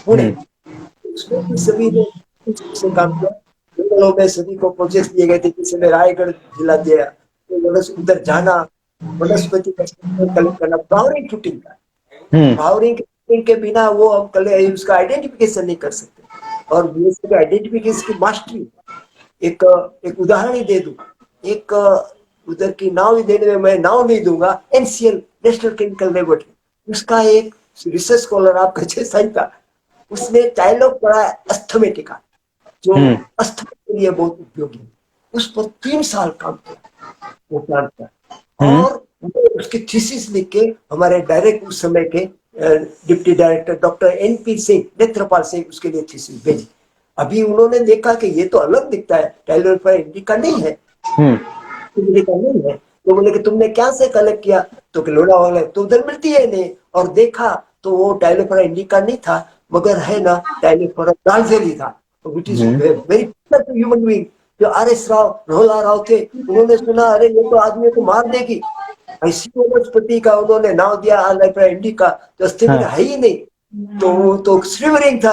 Speaker 2: पुणे,
Speaker 1: हम्म।
Speaker 2: उसमें भी सभी ने से काम किया। जंगलों में सभी को प्रोजेक्ट दिए गए थे, किसी ने रायगढ़ जिला दिया तो उधर जाना, वनस्पति का कलेक्ट करना, फ्लावरिंग शूटिंग का,
Speaker 1: हम्म।
Speaker 2: फ्लावरिंग के बिना वो हम उसका आइडेंटिफिकेशन नहीं कर सकते। और बीएससी का आइडेंटिफिकेशन की मास्टरी, एक एक उदाहरण ही दे दूं, एक उधर की नाम ही देने में मैं नाम नहीं दूंगा, एनसीएल नेशनल केमिकल लेबोरेटरी, उसका एक रिसर्च स्कॉलर आपका जैसा ही था, उसने डायलॉग पढ़ा है अस्थमेटिका, जो
Speaker 1: हम्म।
Speaker 2: अस्थमा के लिए बहुत उपयोगी है। उस पर 3 साल काम किया वो प्लांट पर,
Speaker 1: हम्म।
Speaker 2: और उसकी थीसिस लिख के हमारे डायरेक्ट उस समय के deputy director doctor NP Singh, Netrapal Singh, उसके लिए थीसिस भेजी। अभी उन्होंने देखा कि ये तो अलग दिखता है, टाइलोफेरा इंडिका नहीं है,
Speaker 1: हम्म।
Speaker 2: इंडिका नहीं है। तो बोले कि तुमने क्या से कलेक्ट किया, तो कि लोड़ा वाला तो उधर मिलती है नहीं, और देखा तो वो टाइलोफेरा इंडिका नहीं था, मगर है ना टाइलोफेरा डालजेली था, which is
Speaker 1: hmm.
Speaker 2: Very human being. जो आर एस राव, रोला राव थे, उन्होंने सुना अरे ये तो आदमी को मार देगी, ऐसी वनस्पति का उन्होंने नाम दिया आलेफेरा इंडिका, जो अस्थि में
Speaker 1: हाँ।
Speaker 2: है ही नहीं। तो वो तो स्विमरिंग था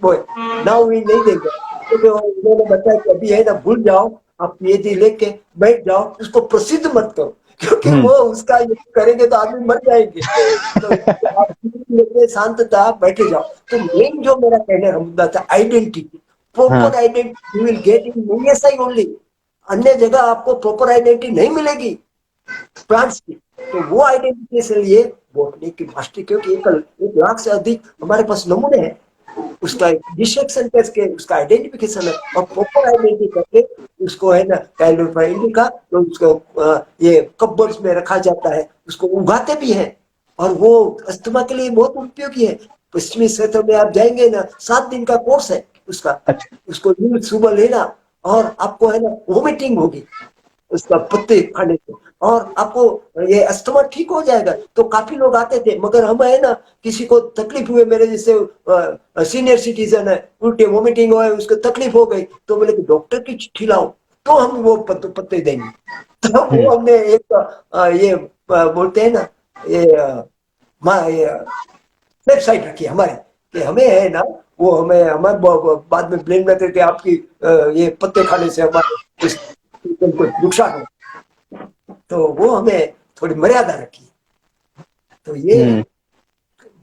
Speaker 2: बॉय, नाउ भी नहीं देंगे। तो उन्होंने बताया कि अभी है ना भूल जाओ, आप पीएचडी लेके बैठ जाओ, उसको प्रसिद्ध मत करो, क्योंकि
Speaker 1: हम्म।
Speaker 2: वो उसका ये करेंगे तो आदमी मर जाएंगे। तो आप लेके शांतता बैठे जाओ। तो मेन जो मेरा कहने का मुद्दा था आइडेंटिटी,
Speaker 1: हाँ।
Speaker 2: Proper identity you will get in USI only, अन्य जगह आपको प्रॉपर आइडेंटिटी नहीं मिलेगी प्लांट्स की। तो वो आइडेंटिफिकेशन के लिए बोटनी की मास्टरी, क्योंकि 1 लाख से अधिक हमारे पास नमूने हैं, उसका डिसेक्शन करके उसका आइडेंटिफिकेशन है, और प्रॉपर आइडेंटिटी करके उसको है ना टाइलोफेरा इंडिका, तो उसको ये कपबोर्ड्स में रखा जाता है, उसको उगाते भी हैं, और वो अस्थमा के लिए बहुत उपयोगी है। पश्चिमी क्षेत्र में आप जाएंगे ना, 7 दिन का कोर्स है उसका,
Speaker 1: अच्छा।
Speaker 2: उसको सुबह लेना, और आपको है ना वोमिटिंग होगी उसका पत्ते खाने से, और आपको ये अस्थमा ठीक हो जाएगा। तो काफी लोग आते थे, मगर हम है ना किसी को तकलीफ हुए, मेरे जैसे सीनियर सिटीजन है, उल्टे वोमिटिंग हो, उसको तकलीफ हो गई, तो बोले कि डॉक्टर की चिट्ठी लाओ, तो हम वो पत्ते देंगे। तो वो
Speaker 1: हम्म।
Speaker 2: हमने एक ये बोलते हैं ना, ये वेबसाइट रखी है हमारी, कि हमें है ना वो हमें हमारे बाद में ब्लेम करते थे आपकी ये पत्ते खाने से हमारे इस को नुकसान हो, तो वो हमें थोड़ी मर्यादा रखी। तो ये
Speaker 1: हम्म।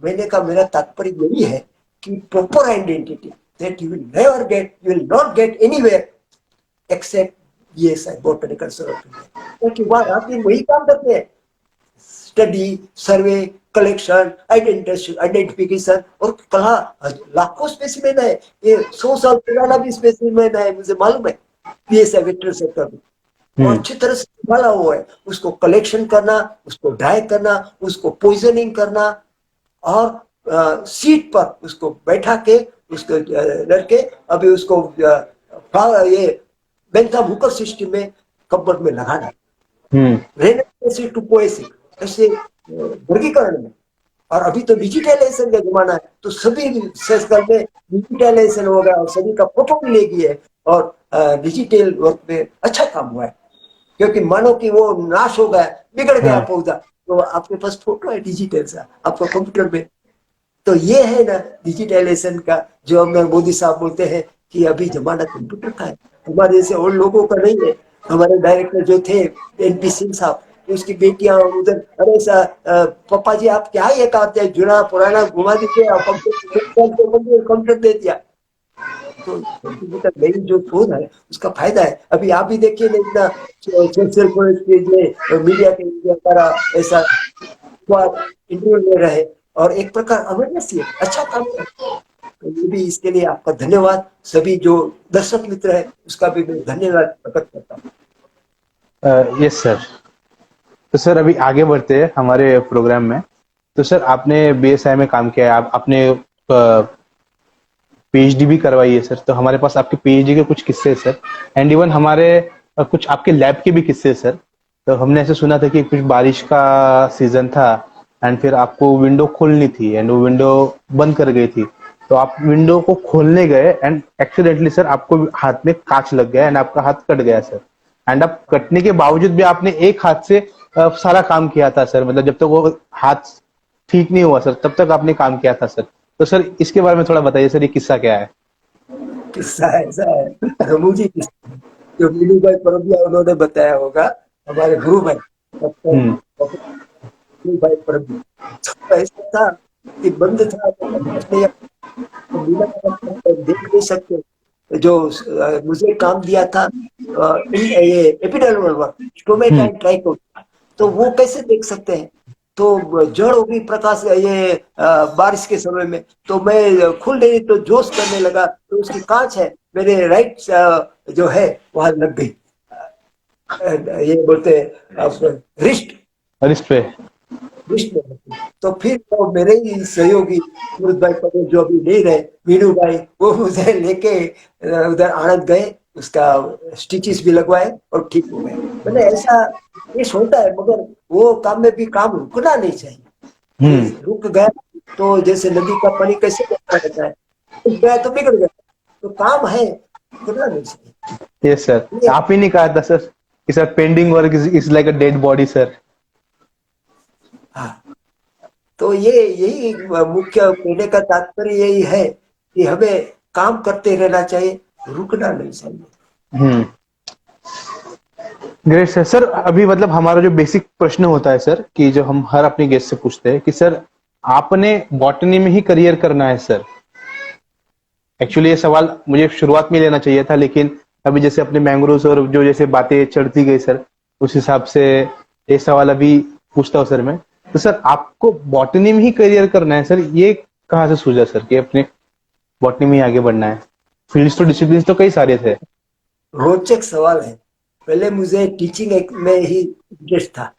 Speaker 2: मैंने का मेरा तात्पर्य यही है कि proper identity that you will never get, you will not get anywhere except ये बॉटनिकल सर्वे, क्योंकि वहां आदमी वही काम करते हैं, स्टडी, सर्वे, कलेक्शन, आइडेंटिफिकेशन और कला। लाखों स्पेसिमेन है, ये 100 साल पुराना भी स्पेसिमेन है, मुझे मालूम है पीएसआई वेक्टर सेक्टर में, और अच्छी तरह से संभाला हुआ है। उसको कलेक्शन करना, उसको ड्राई करना, उसको पॉइजनिंग करना, और सीट पर उसको बैठा के उसको लड़के अभी उसको ये बेंथम हुकर सिस्टम में कब्बर्ड में लगाना, रेनेसेंस टू पोएसिक, ऐसे वर्गीकरण में। और अभी तो डिजिटलाइजेशन का जमाना है, तो सभी संस्करण में डिजिटलाइजेशन हो गया और सभी का फोटो भी ले गई है, और डिजिटल वर्क में अच्छा काम हुआ है, क्योंकि मानो कि वो नाश हो गया, बिगड़ गया पौधा, तो आपके पास फोटो है डिजिटल सा आपको कंप्यूटर में। तो ये है ना डिजिटलाइजेशन का, जो हमें मोदी साहब बोलते हैं कि अभी जमाना कंप्यूटर का है, हमारे जैसे और लोगों का नहीं है। हमारे डायरेक्टर जो थे एनपी सिंह साहब, उसकी बेटियां उधर, अरे पापा जी आप क्या ये कहते हैं, जुना पुराना घुमा दीजिए, कंप्यूटर दे दिया। तो कंप्यूटर नई जो शोध है उसका फायदा है। अभी आप भी देखिए ना, इतना सोशल मीडिया के द्वारा ऐसा इंटरव्यू ले रहे, और एक प्रकार अवेयरनेस ही है, अच्छा काम है। तो ये भी इसके लिए आपका धन्यवाद, सभी जो दर्शक मित्र है उसका भी मैं धन्यवाद प्रकट करता हूँ।
Speaker 1: Yes sir. तो सर अभी आगे बढ़ते हैं हमारे प्रोग्राम में। तो सर आपने बीएसआई में काम किया है, आपने पीएचडी भी करवाई है सर, तो हमारे पास आपके पीएचडी के कुछ किस्से हैं सर, एंड इवन हमारे कुछ आपके लैब के भी किस्से हैं सर। तो हमने ऐसे सुना था कि कुछ बारिश का सीजन था एंड फिर आपको विंडो खोलनी थी एंड वो विंडो बंद कर गई थी, तो आप विंडो को खोलने गए एंड एक्सीडेंटली सर आपको हाथ में कांच लग गया एंड आपका हाथ कट गया सर। एंड आप कटने के बावजूद भी आपने एक हाथ से सारा काम किया था सर, मतलब जब तक वो हाथ ठीक नहीं हुआ सर तब तक आपने काम किया था सर। तो सर इसके बारे में थोड़ा बताइए सर, ये किस्सा क्या है?
Speaker 2: किस्सा ऐसा है, रमूजी किस्सा है, जो मीनू भाई परबिया उन्होंने बताया होगा, हमारे गुरु भाई
Speaker 1: हम्म।
Speaker 2: मीनू भाई परबिया। तो ऐसा था कि बंद था, तो देख नहीं सकते। जो मुझे काम दिया था ये एपिडर्मल वर्क, स्टोमेटा एंड ट्राइकोटा, तो वो कैसे देख सकते हैं? तो जड़ होगी प्रकाश, ये बारिश के समय में, तो मैं खुल रही तो जोश करने लगा, तो उसकी कांच है मेरे राइट जो है वहां लग गई, ये बोलते हैं रिस्ट,
Speaker 1: रिस्ट पे।
Speaker 2: रिस्ट में लग गई। तो फिर तो मेरे ही सहयोगी अमृत भाई पटेल जो अभी नहीं रहे, मीनू भाई, वो मुझे लेके उधर आनंद गए, उसका स्टिचेस भी लगवाए और ठीक हो गए। मैंने ऐसा केस होता है, मगर वो काम में भी काम रुकना नहीं चाहिए। रुक गया तो जैसे नदी का पानी कैसे बहता रहता है, रुक गया तो बिगड़ गया। तो काम है, रुकना नहीं चाहिए।
Speaker 1: यस सर, आप ही नहीं कहा था सर कि sir pending work is like a dead body sir.
Speaker 2: हाँ, तो ये यही मुख्य कहने का तात्पर्य यही है कि हमें काम करते रहना चाहिए, रुकना नहीं चाहिए।
Speaker 1: Great sir. सर अभी मतलब हमारा जो बेसिक प्रश्न होता है सर, कि जो हम हर अपने गेस्ट से पूछते हैं कि सर आपने बॉटनी में ही करियर करना है सर। एक्चुअली ये सवाल मुझे शुरुआत में लेना चाहिए था, लेकिन अभी जैसे अपने मैंग्रोव्स और जो जैसे बातें चढ़ती गई सर, उस हिसाब से ये सवाल अभी पूछता हूँ सर मैं। तो सर आपको बॉटनी में ही करियर करना है सर, ये कहाँ से सूझा सर कि अपने बॉटनी में ही आगे बढ़ना है? फील्ड्स तो डिसिप्लिन तो कई सारे थे।
Speaker 2: रोचक सवाल है। पहले मुझे टीचिंग में ही इंटरेस्ट था।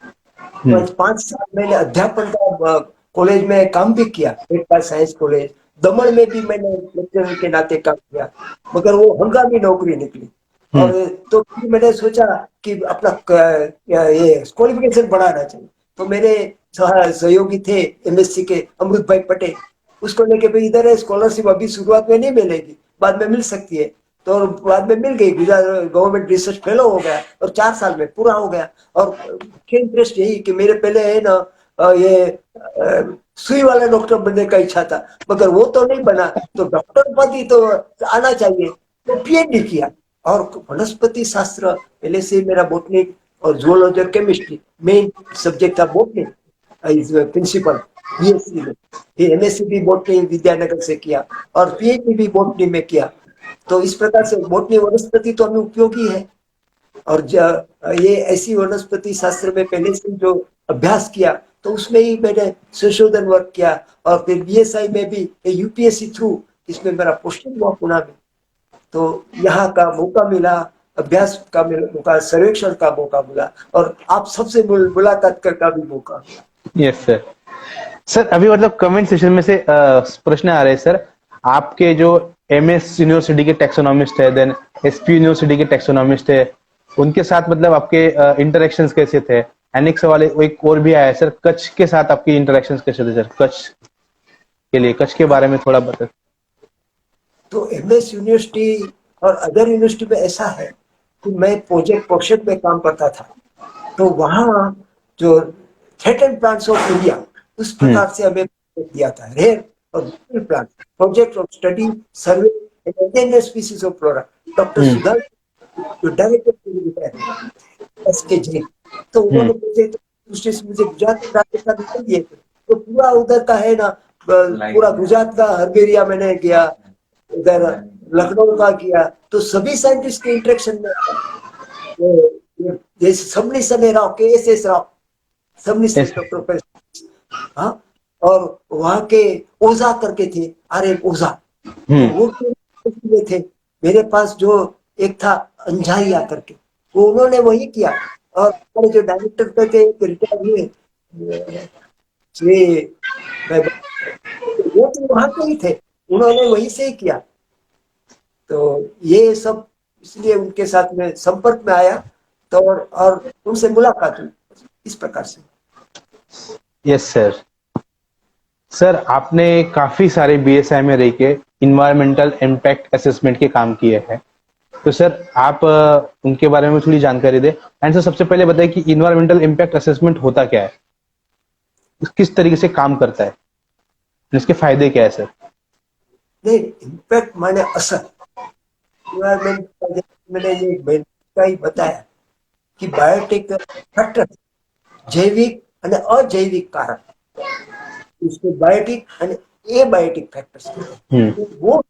Speaker 2: 5 साल मैंने अध्यापन का कॉलेज में काम भी किया, पेटवा साइंस कॉलेज दमन में भी मैंने लेक्चरर के नाते काम किया, मगर वो हंगामी नौकरी निकली। और तो फिर मैंने सोचा कि अपना ये क्वालिफिकेशन बढ़ाना चाहिए। तो मेरे सहयोगी थे एमएससी के अमृत भाई पटेल, उसको लेके भाई इधर है स्कॉलरशिप, अभी शुरुआत में नहीं मिलेगी, बाद में मिल सकती है। तो बाद में मिल गई, गवर्नमेंट रिसर्च फेलो हो गया और 4 साल में पूरा हो गया। और मुख्य इंटरेस्ट यही कि मेरे पहले है ना ये सुई वाला डॉक्टर बनने का इच्छा था, मगर वो तो नहीं बना, तो डॉक्टर पद ही तो आना चाहिए, तो पीएचडी किया। और वनस्पति शास्त्र पहले से मेरा बोटनी और जूलॉजी और केमिस्ट्री मेन सब्जेक्ट था, बोटनी प्रिंसिपल बीएससी में। फिर एमएससी भी बोटनी विद्यानगर से किया और पीएचडी भी बोटनी में किया। तो इस प्रकार से बोटनी वनस्पति तो हमें उपयोगी है। और ये ऐसी वनस्पति शास्त्र में पहले से जो अभ्यास किया तो उसमें ही मैंने संशोधन वर्क किया, और फिर बीएसआई में भी यूपीएससी थ्रू, इसमें मेरा पोस्टिंग हुआ पुणे में। तो यहाँ का मौका मिला, अभ्यास का मौका, सर्वेक्षण का मौका मिला, और आप सबसे मुलाकात का भी मौका मिला।
Speaker 1: Yes sir. सर अभी मतलब कमेंट सेशन में से प्रश्न आ रहे हैं सर, आपके जो एमएस यूनिवर्सिटी के टैक्सोनॉमिस्ट है, देन एसपी यूनिवर्सिटी के टैक्सोनॉमिस्ट है, उनके साथ मतलब आपके इंटरेक्शंस कैसे थे? एंड एक सवाल एक और भी आया है सर, कच्छ के साथ आपकी इंटरेक्शंस कैसे थे सर? कच्छ के लिए, कच्छ के बारे में थोड़ा बता।
Speaker 2: तो एमएस यूनिवर्सिटी और अदर यूनिवर्सिटी में ऐसा है कि मैं प्रोजेक्ट पोर्शन में काम करता था, तो वहाँ जो थ्रेटेंड प्लांट्स ऑफ इंडिया, उस प्रकार से हमें दिया था, रेयर और plant project of study survey endangered species of flora. Doctor Sudha जो डायरेक्टर एसके जी, तो उन्होंने मुझे गुजरात में डायरेक्टर निकल दिए थे, तो पूरा उधर का है ना, पूरा गुजरात का हर्बेरिया मैंने किया, उधर लखनऊ का किया, तो सभी साइंटिस्ट के इंटरेक्शन में जैसे सबनी समय राव, के एस एस राव, सबनी प्रोफेसर, हाँ, और वहाँ के ओझा करके थे, आर.एन. ओझा, वो थे मेरे पास। जो एक था अंजारिया करके, वो उन्होंने वही किया, और हमारे जो डायरेक्टर पे थे रिटायर हुए, वो तो वहाँ के ही थे, उन्होंने वहीं से ही किया। तो ये सब इसलिए उनके साथ में संपर्क में आया, तो और उनसे मुलाकात हुई इस प्रकार से।
Speaker 1: Yes sir. सर आपने काफी सारे बीएसआई में रह के इन्वायरमेंटल इम्पैक्ट असेसमेंट के काम किए हैं, तो सर आप उनके बारे में थोड़ी जानकारी दें। एंड सर सबसे पहले बताइए कि इन्वायरमेंटल इम्पैक्ट असेसमेंट होता क्या है, किस तरीके से काम करता है, इसके फायदे क्या है सर?
Speaker 2: नहीं, इम्पैक्ट माने असर। इन्वायरमेंट मैंने ये का ही बताया कि बायोटिक फैक्टर, जैविक અને अजैविक कारक, उसको बायोटिक અને एबायोटिक फैक्टर्स कहते हैं। तो वो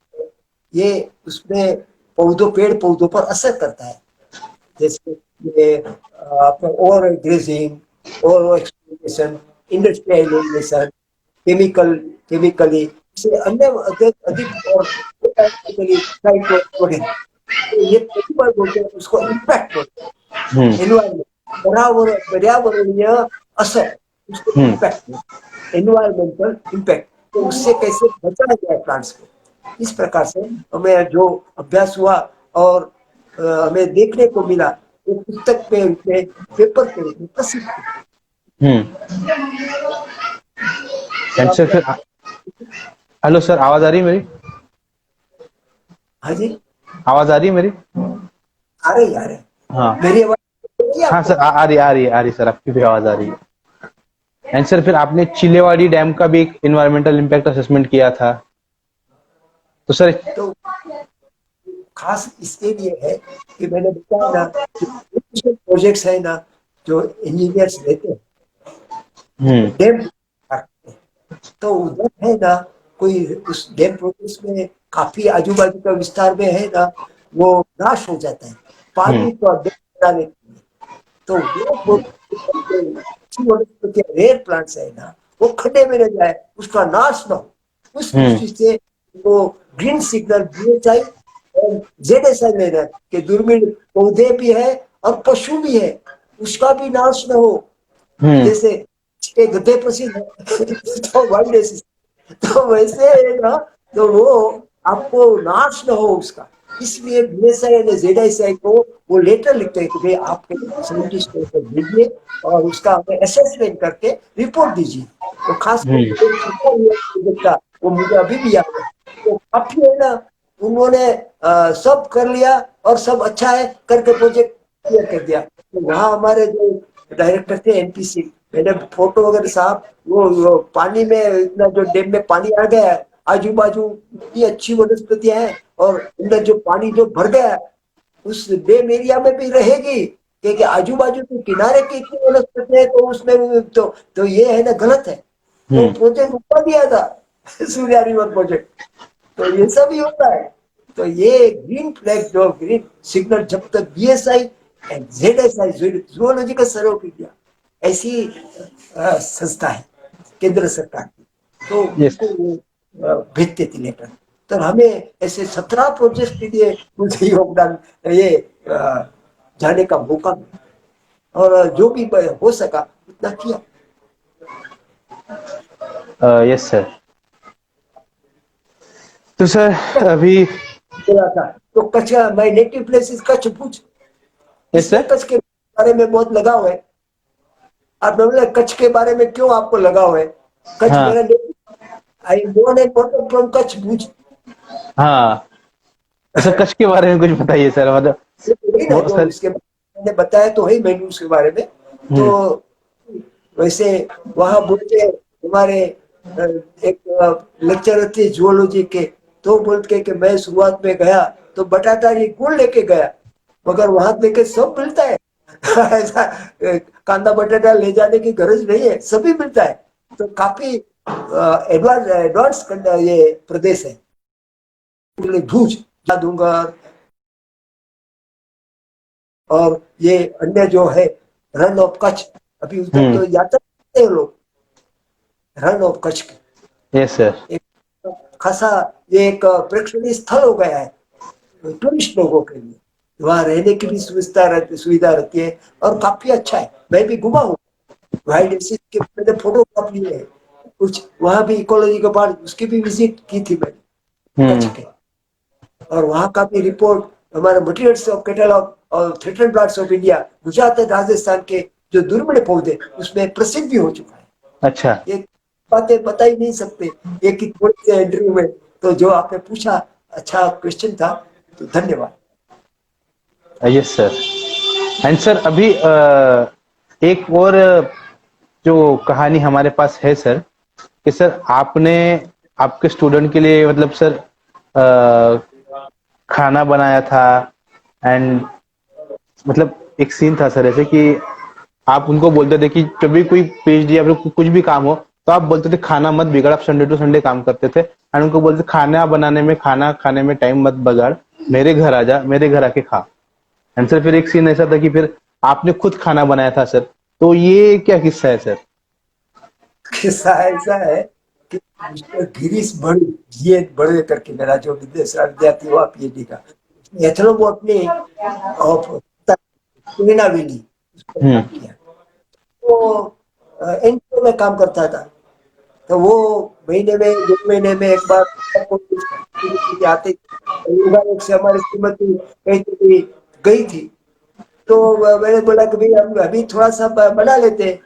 Speaker 2: ये उसमें पौधों, पेड़ पौधों पर असर करता है, जैसे ये over grazing, over exploitation, industrialisation, chemically से अन्य अधिक और वगैरह, तो ये परिबल बोलते हैं, उसको इम्पैक्ट बोलते हैं। एनवायरमेंट, पर्यावरणीय असर, उसको इम्पैक्ट, एनवायरमेंटल इम्पैक्ट। तो उससे कैसे बचाया जाए प्लांट्स को, इस प्रकार से हमें जो अभ्यास हुआ और हमें देखने को मिला, वो पुस्तक के रूप में, पेपर के रूप में प्रसिद्ध।
Speaker 1: फिर हेलो सर, आवाज आ रही है मेरी?
Speaker 2: हाँ जी,
Speaker 1: आवाज आ रही है मेरी?
Speaker 2: आ रही आ रही।
Speaker 1: हाँ
Speaker 2: मेरी आवाज?
Speaker 1: हाँ सर, आ रही है सर, आपकी भी आवाज आ रही है। एंड सर फिर आपने चिलेवाड़ी डैम का भी एक इन्वायरमेंटल इम्पैक्ट असेसमेंट किया था, तो सर
Speaker 2: तो खास इसके लिए है कि मैंने बताया ना, प्रोजेक्ट्स है ना, जो इंजीनियर्स लेते हैं डैम, तो उधर है ना, कोई उस डैम प्रोजेक्ट में काफी आजू बाजू का विस्तार में है ना, वो नाश हो जाता है, पानी को बना लेती है। तो वो रेयर प्लांट्स है ना, वो खड्डे में न जाए, उसका नाश न हो, उस दृष्टि से वो ग्रीन सिग्नल बीएचआई और जेडएसआई में ना, कि दुर्मिल पौधे भी है और पशु भी है, उसका भी नाश न हो। जैसे गधे प्रसिद्ध है तो वाइल्ड डिसीज, तो वैसे है ना, तो वो आपको नाश न हो उसका, इसलिए बीएसआई और जेडएसआई को वो लेटर लिखते हैं कि भाई आपके साइंटिस्ट को भेजिए और उसका हमें असेसमेंट करके रिपोर्ट दीजिए। तो खास प्रोजेक्ट का वो मुझे अभी भी याद है, तो काफी है ना, उन्होंने सब कर लिया और सब अच्छा है करके प्रोजेक्ट क्लियर कर दिया। तो वहाँ हमारे जो डायरेक्टर थे एनपीसी, मैंने फोटो वगैरह साहब, वो पानी में इतना जो डैम में पानी आ गया है, आजू बाजू इतनी अच्छी वनस्पतियां हैं, और अंदर जो पानी जो भर गया है, उस डैम एरिया में भी रहेगी, क्योंकि आजू बाजू के किनारे की इतनी वनस्पतियां हैं, तो उसमें तो ये है ना, गलत है। तो प्रोजेक्ट रुकवा दिया था सूर्या रिवर प्रोजेक्ट। तो ये सब ही होता है। तो ये ग्रीन फ्लैग, जो ग्रीन सिग्नल, जब तक BSI and ZSI, zoological survey of India, ऐसी संस्था है केंद्र सरकार की, तो
Speaker 1: यस
Speaker 2: उनको वो भेजते थे लेटर। तो हमें ऐसे 17 प्रोजेक्ट के लिए मुझे योगदान ये जाने का मौका मिला, और जो भी हो सका उतना किया।
Speaker 1: Yes sir. तो सर अभी
Speaker 2: बोला था तो Kutch, my native place is Kutch Bhuj,
Speaker 1: yes
Speaker 2: इसलिए
Speaker 1: सर।
Speaker 2: कच्छ के बारे में बहुत लगाव है। अब मैं बोला कच्छ के बारे में क्यों आपको लगाव है? कच्छ
Speaker 1: हाँ
Speaker 2: मेरा native, I born and brought up from Kutch Bhuj.
Speaker 1: हाँ, तो सर कच्छ के बारे में कुछ बताइए सर, मतलब
Speaker 2: वही ना
Speaker 1: वो
Speaker 2: जो
Speaker 1: सर।
Speaker 2: इसके मैंने बताया तो है मैंने उसके बारे में। तो
Speaker 1: हम्म
Speaker 2: वैसे वहां बोलते हमारे एक लेक्चर थे जुअलॉजी के, तो बोलते कि मैं शुरुआत में गया तो बटाटा ये गुड़ लेके गया, मगर वहां लेके सब मिलता है। ऐसा कांदा बटाटा ले जाने की गरज नहीं है, सभी मिलता है। तो काफी एडवांस एडवांस ये प्रदेश है। भूज, जादूगर, और ये अन्य जो है रण ऑफ कच्छ, अभी उधर तो यात्रा करते हैं लोग रण ऑफ कच्छ की।
Speaker 1: Yes sir.
Speaker 2: एक खासा ये एक प्रेक्षणीय स्थल हो गया है टूरिस्ट लोगों के लिए। वहाँ रहने की भी सुविधा रहती है और काफी अच्छा है। मैं भी घुमा हूँ वाइल्ड एसेस के, मैंने फोटोग्राफ लिए है कुछ, वहाँ भी इकोलॉजी के पार्क उसकी भी विजिट की थी मैंने कच्छ के। और वहाँ का भी रिपोर्ट हमारे मटीरियल्स ऑफ कैटलॉग और threaten plants of India Gujarat और राजस्थान के जो दुर्मिळ पौधे उसमें प्रसिद्ध भी हो चुका है।
Speaker 1: अच्छा।
Speaker 2: ये बातें बता ही नहीं सकते एक ही थोड़े से इंटरव्यू में। तो जो आपने पूछा अच्छा क्वेश्चन था, तो धन्यवाद।
Speaker 1: Yes sir. एंड सर अभी एक और जो कहानी हमारे पास है सर, कि सर आपने आपके स्टूडेंट के लिए मतलब सर खाना बनाया था। एंड मतलब एक सीन था सर ऐसे कि आप उनको बोलते थे कि जब भी कोई पीएचडी या फिर कुछ भी काम हो तो आप बोलते थे खाना मत बिगाड़, आप संडे टू संडे काम करते थे एंड उनको बोलते खाना बनाने में, खाना खाने में टाइम मत बगाड़, मेरे घर आ जा, मेरे घर आके खा। एंड सर फिर एक सीन ऐसा था कि फिर आपने खुद खाना बनाया था सर, तो ये क्या किस्सा है सर?
Speaker 2: किस्सा ऐसा है कि मिस्टर गिरीश बड़े, ये बड़े करके मेरा जो विद्यार्थी हुआ पीएचडी का, एथनोबॉटनी ऑफ पुलिना वैली उस पर
Speaker 1: हम्म
Speaker 2: काम किया। तो एनजीओ में काम करता था। तो वो महीने में 2 महीने में एक बार आते, योगायोग से हमारी श्रीमती कहीं तो गई थी। तो मैंने बोला कि भाई हम अभी थोड़ा सा बना लेते हैं।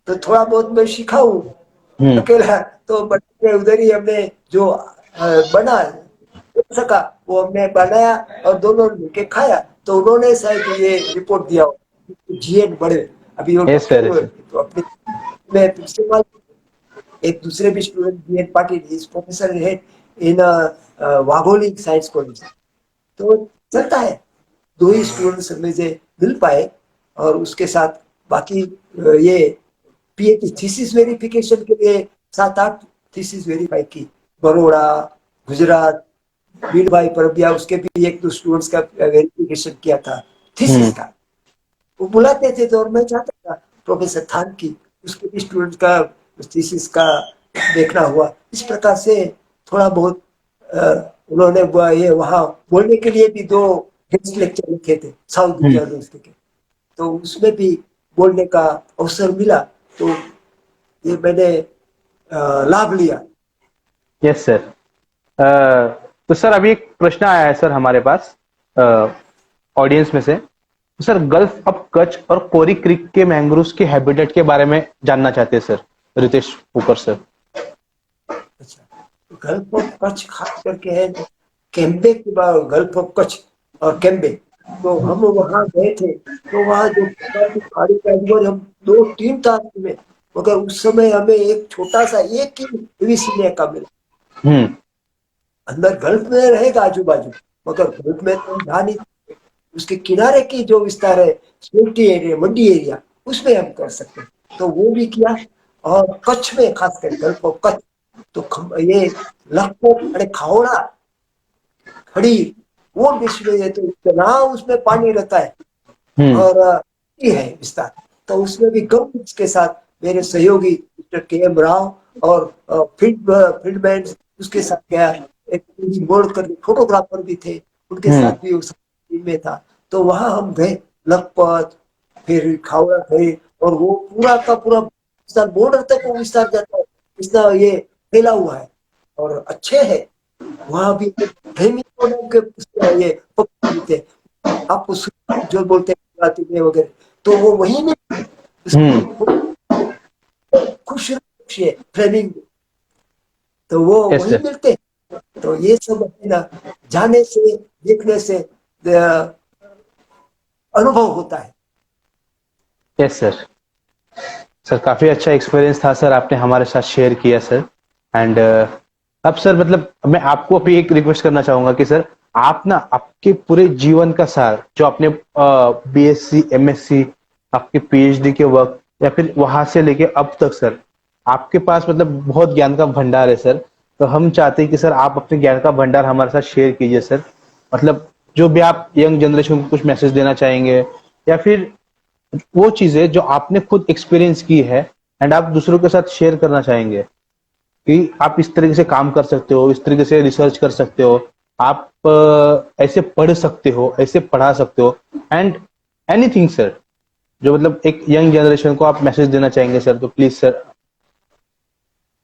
Speaker 2: तो थोड़ा बहुत मैं सीखा हूँ
Speaker 1: हम्म
Speaker 2: अकेला। तो बच्चे उधर ही हमने जो बना हो सका वो हमने बनाया और दोनों मिलके खाया। तो उन्होंने शायद ये रिपोर्ट दिया हो जीएन बड़े, अभी वो
Speaker 1: यस सर।
Speaker 2: तो अपने में प्रिंसिपल, एक दूसरे भी student G N Patil is professor है इन वाघोली साइंस कॉलेज। तो चलता है, 2 ही स्टूडेंट्स में से मिल पाए और उसके साथ बाकी ये पीएचडी थीसिस वेरिफिकेशन के लिए 7-8 थीसिस वेरीफाई की, बड़ोड़ा, गुजरात, वीर भाई परबिया, उसके भी 1-2 स्टूडेंट्स का वेरिफिकेशन किया था थीसिस का। वो बुलाते थे तो और मैं चाहता था प्रोफेसर थान की उसके भी स्टूडेंट का थीसिस का देखना हुआ। इस प्रकार से थोड़ा बहुत उन्होंने ये वहाँ बोलने के लिए भी 2 गेस्ट लेक्चर लिखे थे साउथ यूनिवर्सिटी के, तो उसमें भी बोलने का अवसर मिला। तो ये मैंने लाभ लिया।
Speaker 1: Yes sir. तो सर अभी एक प्रश्न आया है सर हमारे पास ऑडियंस में से। तो सर गल्फ ऑफ कच्छ और कोरी क्रीक के मैंग्रोव्स के हैबिटेट के बारे में जानना चाहते हैं सर, रितेश पुकर सर।
Speaker 2: अच्छा, गल्फ ऑफ कच्छ खास करके है कैम्बे की बात, गल्फ ऑफ कच्छ और कैम्बे। तो हम वहां गए थे तो वहां जो खाड़ी का अंदर हम 2-3 था में, मगर उस समय हमें एक छोटा सा एक ही विसीले का मिला।
Speaker 1: हम्म
Speaker 2: अंदर गल्फ में रहेगा आजू बाजू, मगर गल्फ में तो हम जा नहीं, उसके किनारे की जो विस्तार है सेफ्टी एरिया मंडी एरिया उसमें हम कर सकते हैं। तो वो भी किया। और कच्छ में खासकर गल्फ ऑफ कच्छ तो ये लखपत अरे खावड़ा खड़ी वो डिश में ये तो इतना उसमें पानी रहता है
Speaker 1: हम्म
Speaker 2: और ये है विस्तार। तो उसमें भी गम के साथ मेरे सहयोगी मिस्टर के.एम. राव और फील्डमैन उसके साथ गया, एक बोर्ड कर फोटोग्राफर भी थे, उनके साथ भी उस टीम में था। तो वहां हम गए लखपत, फिर खावड़ा गए, और वो पूरा का पूरा विस्तार बॉर्डर तक वो विस्तार जाता है, इसका ये फैला हुआ है और अच्छे है। वहां भी के ये पक्षी थे, आपको जो बोलते हैं जाति में वगैरह, तो वो वहीं में खुश है फ्लेमिंग, तो वो
Speaker 1: यस
Speaker 2: वहीं
Speaker 1: सर,
Speaker 2: मिलते हैं। तो ये सब है ना, जाने से देखने से अनुभव होता है।
Speaker 1: Yes sir. सर काफ़ी अच्छा एक्सपीरियंस था सर, आपने हमारे साथ शेयर किया सर। एंड अब सर मतलब मैं आपको भी एक रिक्वेस्ट करना चाहूंगा कि सर आप ना आपके पूरे जीवन का सार जो आपने बीएससी एमएससी आपके पीएचडी के वक्त या फिर वहां से लेके अब तक सर, आपके पास मतलब बहुत ज्ञान का भंडार है सर। तो हम चाहते हैं कि सर आप अपने ज्ञान का भंडार हमारे साथ शेयर कीजिए सर। मतलब जो भी आप यंग जनरेशन को कुछ मैसेज देना चाहेंगे, या फिर वो चीजें जो आपने खुद एक्सपीरियंस की है एंड आप दूसरों के साथ शेयर करना चाहेंगे कि आप इस तरीके से काम कर सकते हो, इस तरीके से रिसर्च कर सकते हो, आप ऐसे पढ़ सकते हो, ऐसे पढ़ा सकते हो, एंड एनीथिंग सर, जो मतलब एक यंग जनरेशन को आप मैसेज देना चाहेंगे सर, तो प्लीज सर।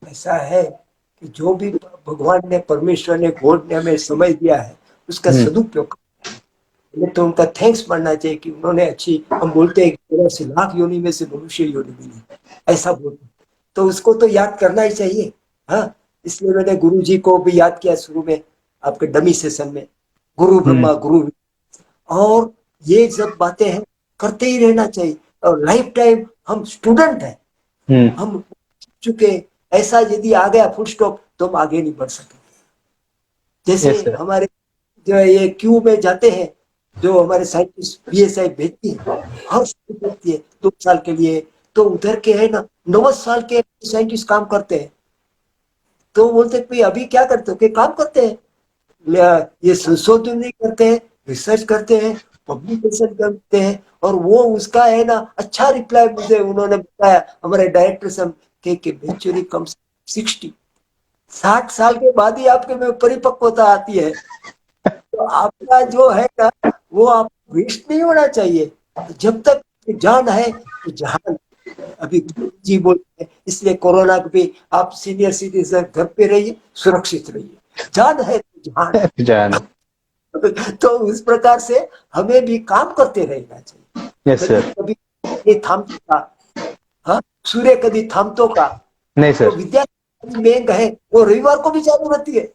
Speaker 2: ऐसा है कि जो भी भगवान ने, परमेश्वर ने, गॉड ने हमें समय दिया है, उसका सदुपयोग, हमें तो उनका थैंक्स मानना चाहिए कि उन्होंने अच्छी, हम बोलते हैं कि 83 लाख योनि में से मनुष्य योनि मिली, ऐसा बोलते, तो उसको तो याद करना ही चाहिए। हाँ, इसलिए मैंने गुरु जी को भी याद किया शुरू में आपके डमी सेशन में, गुरु ब्रह्मा गुरु, और ये सब बातें हैं, करते ही रहना चाहिए। और लाइफ टाइम हम स्टूडेंट हैं, हम चुके, ऐसा यदि आ गया फुल स्टॉप तो हम आगे नहीं बढ़ सकेंगे। जैसे
Speaker 1: यस सर।
Speaker 2: हमारे जो ये क्यू में जाते हैं, जो हमारे साइंटिस्ट बीएसआई भेजती है, हर साल भेजती है 2 साल के लिए, तो उधर के है ना 90 साल के साइंटिस्ट काम करते हैं। तो बोलते भाई अभी क्या करते हो, कि काम करते हैं, ये संशोधन नहीं करते हैं, रिसर्च करते हैं, पब्लिकेशन करते हैं, और वो उसका है ना अच्छा रिप्लाई मुझे उन्होंने बताया, हमारे डायरेक्टर साहब के वेंचुरी कम्स 60 साल के बाद ही आपके में परिपक्वता आती है। तो आपका जो है ना, वो आप वेस्ट नहीं होना चाहिए। जब तक जान है तो जहान, अभी जी बोलते हैं, इसलिए कोरोना को भी आप सीनियर सिटीजन घर पे रहिए, सुरक्षित रहिए, जान है तो जहान।
Speaker 1: जान।
Speaker 2: तो उस प्रकार से हमें भी काम करते रहना चाहिए।
Speaker 1: यस
Speaker 2: कभी
Speaker 1: सर।
Speaker 2: कभी ये थामतो का, हाँ, सूर्य कभी थामतो का,
Speaker 1: नहीं
Speaker 2: तो
Speaker 1: सर।
Speaker 2: विद्यार्थी में है वो रविवार को भी चालू रहती है,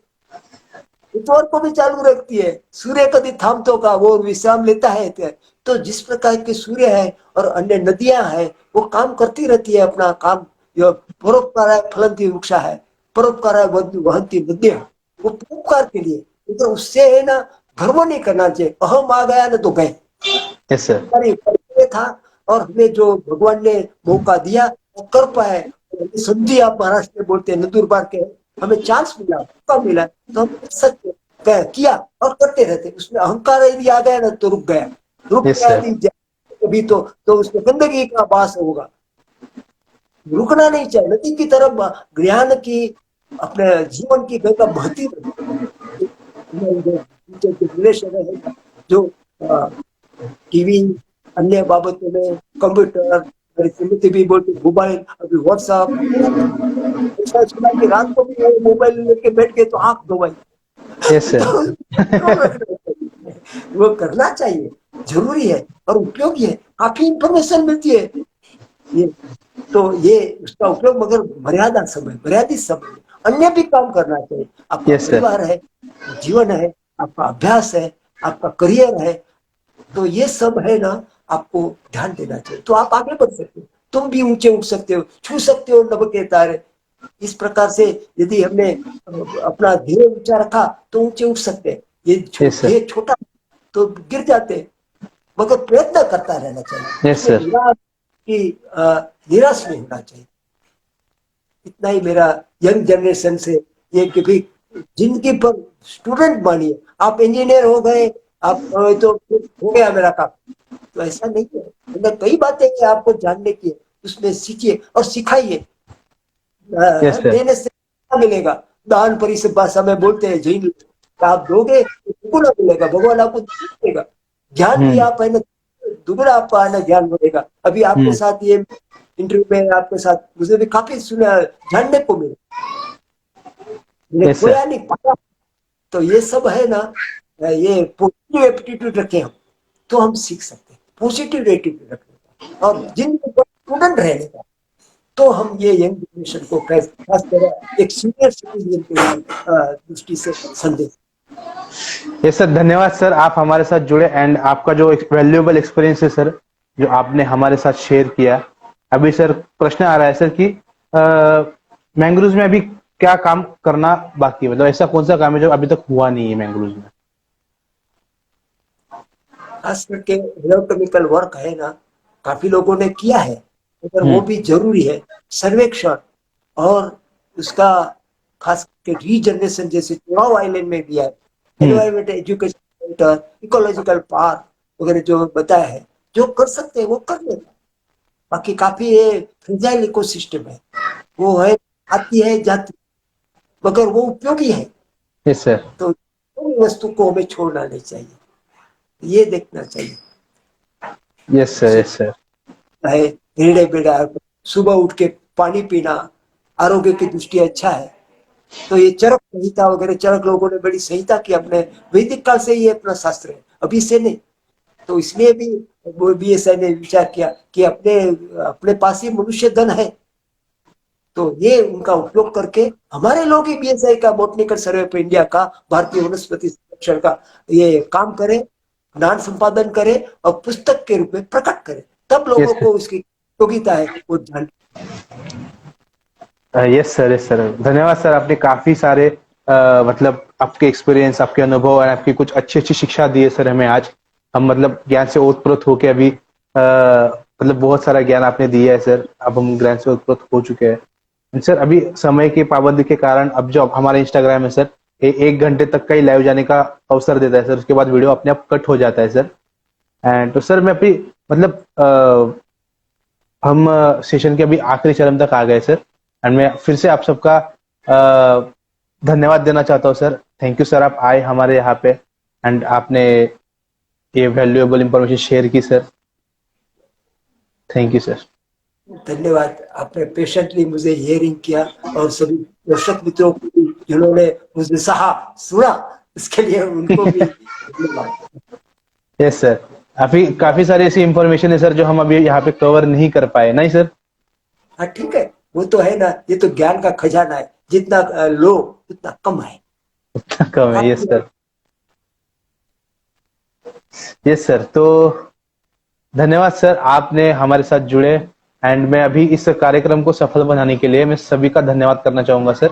Speaker 2: इतवार को भी चालू रखती है, सूर्य कभी थामतो का, वो विश्राम लेता है। तो जिस प्रकार के सूर्य है और अन्य नदियां हैं, वो काम करती रहती है अपना काम। जो परोपकाराय फलंती वृक्षा है, परोपकाराय वहंती नदियां, वो परोपकार के लिए, तो उससे है ना गर्व नहीं करना चाहिए, अहम आ गया ना तो गए।
Speaker 1: Yes sir.
Speaker 2: था, और हमें जो भगवान ने मौका दिया वो कर पाए। संधि आप महाराष्ट्र में बोलते हैं, नंदुरबार के, हमें चांस मिला, मौका मिला, तो हम सच किया और करते रहते। उसमें अहंकार यदि आ गया ना तो रुक
Speaker 1: यस
Speaker 2: गया
Speaker 1: सर।
Speaker 2: यदि अभी तो उसमें गंदगी का वास होगा। रुकना नहीं चाहिए, नदी की तरफ ज्ञान की, अपने जीवन की गंगा बहती जनरेशन है, जो टीवी, अन्य बाबतों में कंप्यूटर, सिमती भी बोलते मोबाइल, अभी व्हाट्सएप, ऐसा सुना कि रात को भी वो मोबाइल लेके बैठ गए तो आंख दबाई।
Speaker 1: Yes sir.
Speaker 2: तो क्यों रखना चाहिए? वो करना चाहिए, जरूरी है और उपयोगी है, काफी इंफॉर्मेशन मिलती है ये। तो ये उसका उपयोग मगर मर्यादा समय, मर्यादित समय में, अन्य भी काम करना चाहिए। आपका
Speaker 1: यस सर।
Speaker 2: परिवार है, जीवन है, आपका अभ्यास है, आपका करियर है, तो ये सब है ना, आपको ध्यान देना चाहिए, तो आप आगे बढ़ सकते हो, तुम भी ऊंचे उठ सकते हो, छू सकते हो नभ के तारे। इस प्रकार से यदि हमने अपना ध्येय ऊंचा रखा तो ऊंचे उठ सकते हैं। ये
Speaker 1: यस सर।
Speaker 2: ध्येय छोटा तो गिर जाते हैं, मगर प्रयत्न करता रहना चाहिए,
Speaker 1: यस
Speaker 2: उसमें
Speaker 1: सर।
Speaker 2: निराश नहीं होना चाहिए। इतना ही मेरा यंग जनरेशन से ये कि भाई जिंदगी पर स्टूडेंट मानिए, आप इंजीनियर हो गए, आप तो हो गया मेरा काम, तो ऐसा नहीं है, मतलब कई बातें हैं आपको जानने की है, उसमें सीखिए और सिखाइए।
Speaker 1: Yes sir.
Speaker 2: देने से क्या मिलेगा? दान परिषद भाषा में बोलते हैं जैन लोग, आप दोगे तो दुगुना मिलेगा, भगवान आपको देगा। ज्ञान भी
Speaker 1: हम्म।
Speaker 2: आप है ना, दुगुना आपका है ना ज्ञान बढ़ेगा। अभी आपके
Speaker 1: हम्म।
Speaker 2: साथ ये इंटरव्यू में आपके साथ मुझे भी काफी सुना, जानने को मिला, मैंने
Speaker 1: यस सर।
Speaker 2: खोया नहीं पाया। तो ये सब है ना, ये पॉजिटिव एप्टीट्यूड रखें हम, तो हम सीख सकते हैं पॉजिटिव एटीट्यूड रखने का, और जिंदगी भर स्टूडेंट रहने का। तो हम ये यंग जनरेशन को खास तरह एक सीनियर सिटीजन के दृष्टि से संदेश।
Speaker 1: यस सर, धन्यवाद सर, आप हमारे साथ जुड़े एंड आपका जो वैल्यूएबल एक्सपीरियंस है सर, जो आपने हमारे साथ शेयर किया। अभी सर प्रश्न आ रहा है सर कि मैंग्रोव्स में अभी क्या काम करना बाकी है, मतलब ऐसा कौन सा काम है जो अभी तक हुआ नहीं है मैंग्रोव्स में?
Speaker 2: खास करके इलेक्ट्रोकेमिकल वर्क है ना, काफी लोगों ने किया है, मगर वो भी जरूरी है सर्वेक्षण, और उसका खास करके रीजनरेशन जैसे चुनाव आइलैंड में भी है, environment education centre, ecological park वगैरह जो बताया है, जो कर सकते हैं वो कर लेते हैं। बाकी काफी ये फ्रेजाइल इकोसिस्टम है, वो है, आती है जाती, मगर वो उपयोगी है।
Speaker 1: Yes sir.
Speaker 2: तो कोई वस्तु को हमें छोड़ना नहीं चाहिए, ये देखना चाहिए।
Speaker 1: Yes sir. Yes sir.
Speaker 2: है हृदय पीड़ा, सुबह उठ के पानी पीना आरोग्य की दृष्टि अच्छा है। तो ये चरक संहिता वगैरह, चरक लोगों ने बड़ी संहिता की, अपने वैदिक काल से ही अपना शास्त्र है, अभी से नहीं। तो इसलिए भी वो बीएसआई ने विचार किया कि अपने अपने पास ही मनुष्य धन है, तो ये उनका उपयोग करके हमारे लोग ही बीएसआई का बॉटनिकल सर्वे ऑफ इंडिया का, भारतीय वनस्पति संरक्षण का ये काम करें, ज्ञान संपादन करें और पुस्तक के रूप में प्रकट करें, तब लोगों
Speaker 1: यस
Speaker 2: को उसकी उपयोगिता है वो जान।
Speaker 1: Yes sir. यस सर, धन्यवाद सर, आपने काफी सारे मतलब आपके एक्सपीरियंस, आपके अनुभव और आपकी कुछ अच्छी अच्छी शिक्षा दी है सर हमें आज। हम मतलब ज्ञान से ओतप्रोत होके अभी मतलब बहुत सारा ज्ञान आपने दिया है सर, अब हम ज्ञान से ओतप्रोत हो चुके हैं सर। अभी समय की पाबंदी के कारण अब जो हमारा इंस्टाग्राम है सर, ये 1 घंटे तक का ही लाइव जाने का अवसर देता है सर, उसके बाद वीडियो अपने आप कट हो जाता है सर। एंड तो सर मैं अभी मतलब हम सेशन के अभी आखिरी चरण तक आ गए सर, एंड मैं फिर से आप सबका धन्यवाद देना चाहता हूँ सर। थैंक यू सर, आप आए हमारे यहाँ पे एंड आपने ये वैल्यूएबल इंफॉर्मेशन शेयर की सर। Thank you sir.
Speaker 2: धन्यवाद, आपने पेशेंटली मुझे हियरिंग किया, और सभी दर्शक मित्रों को भी जिन्होंने मुझे सहा सुना, इसके लिए उनको भी धन्यवाद।
Speaker 1: यस सर, अभी काफी सारी ऐसी इंफॉर्मेशन है सर जो हम अभी यहाँ पे कवर नहीं कर पाए, नहीं सर?
Speaker 2: हाँ ठीक है, वो तो है ना, ये तो ज्ञान का खजाना है, जितना लो उतना कम है।
Speaker 1: कम है। Yes sir. यस सर, तो धन्यवाद सर, आपने हमारे साथ जुड़े एंड मैं अभी इस कार्यक्रम को सफल बनाने के लिए मैं सभी का धन्यवाद करना चाहूंगा सर,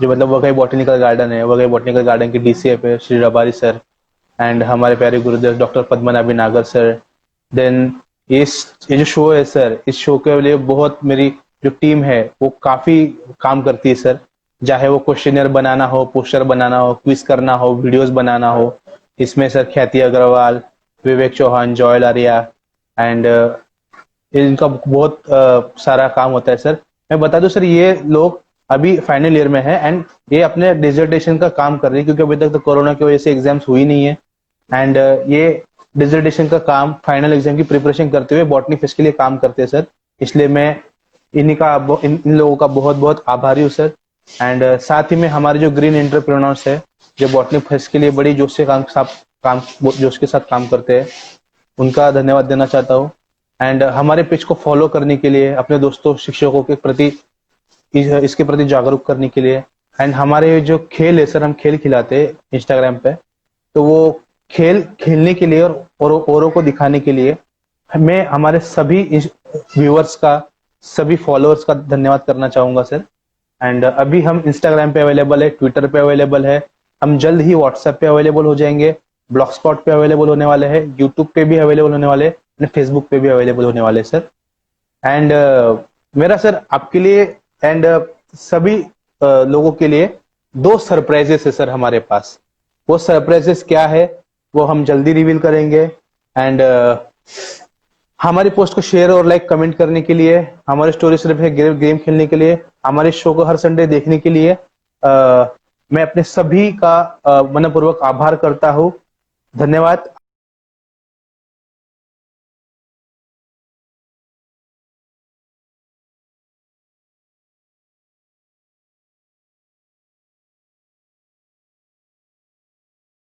Speaker 1: जो मतलब वघई बॉटनिकल गार्डन है, वघई बॉटनिकल गार्डन के डीसीएफ है श्री रबारी सर, एंड हमारे प्यारे गुरुदेव डॉक्टर पद्मनाभी नागर सर। देन ये जो शो है सर, इस शो के लिए बहुत मेरी जो टीम है वो काफी काम करती है सर, चाहे वो क्वेश्चनर बनाना हो, पोस्टर बनाना हो, क्विज करना हो, वीडियोस बनाना हो। इसमें सर ख्याति अग्रवाल, विवेक चौहान, जॉयल आर्या एंड इनका बहुत सारा काम होता है सर। मैं बता दूं सर, ये लोग अभी फाइनल ईयर में है एंड ये अपने डिसर्टेशन का काम कर रहे हैं, क्योंकि अभी तक तो कोरोना की वजह से एग्जाम्स हुई नहीं है। एंड ये डिसर्टेशन का काम, फाइनल एग्जाम की प्रिपरेशन करते हुए बॉटनी फेस्ट के लिए काम करते हैं सर। इसलिए मैं इन लोगों का बहुत बहुत आभारी हूँ सर। एंड साथ ही में हमारे जो ग्रीन एंटरप्रेन्योर्स है, जो बॉटनी फेस्ट के लिए बड़ी जोश से जोश के साथ काम करते हैं, उनका धन्यवाद देना चाहता हूँ। एंड हमारे पेज को फॉलो करने के लिए, अपने दोस्तों शिक्षकों के प्रति इसके प्रति जागरूक करने के लिए, एंड हमारे जो खेल है सर, हम खेल खिलाते हैं इंस्टाग्राम पे, तो वो खेल खेलने के लिए और औरों को दिखाने के लिए मैं हमारे सभी व्यूअर्स का, सभी फॉलोअर्स का धन्यवाद करना चाहूंगा सर। एंड अभी हम इंस्टाग्राम पे अवेलेबल है, ट्विटर पे अवेलेबल है, हम जल्द ही व्हाट्सएप पे अवेलेबल हो जाएंगे, ब्लॉग स्पॉट पे अवेलेबल होने वाले हैं, यूट्यूब पे भी अवेलेबल होने वाले हैं, फेसबुक पे भी अवेलेबल होने वाले हैं सर। एंड मेरा सर आपके लिए एंड सभी लोगों के लिए 2 सरप्राइजेस है सर हमारे पास। वो सरप्राइजेस क्या है वो हम जल्दी रिवील करेंगे। एंड हमारी पोस्ट को शेयर और लाइक कमेंट करने के लिए, हमारी स्टोरी सिर्फ है गेम खेलने के लिए, हमारे शो को हर संडे देखने के लिए मैं अपने सभी का मनपूर्वक आभार करता हूँ। धन्यवाद।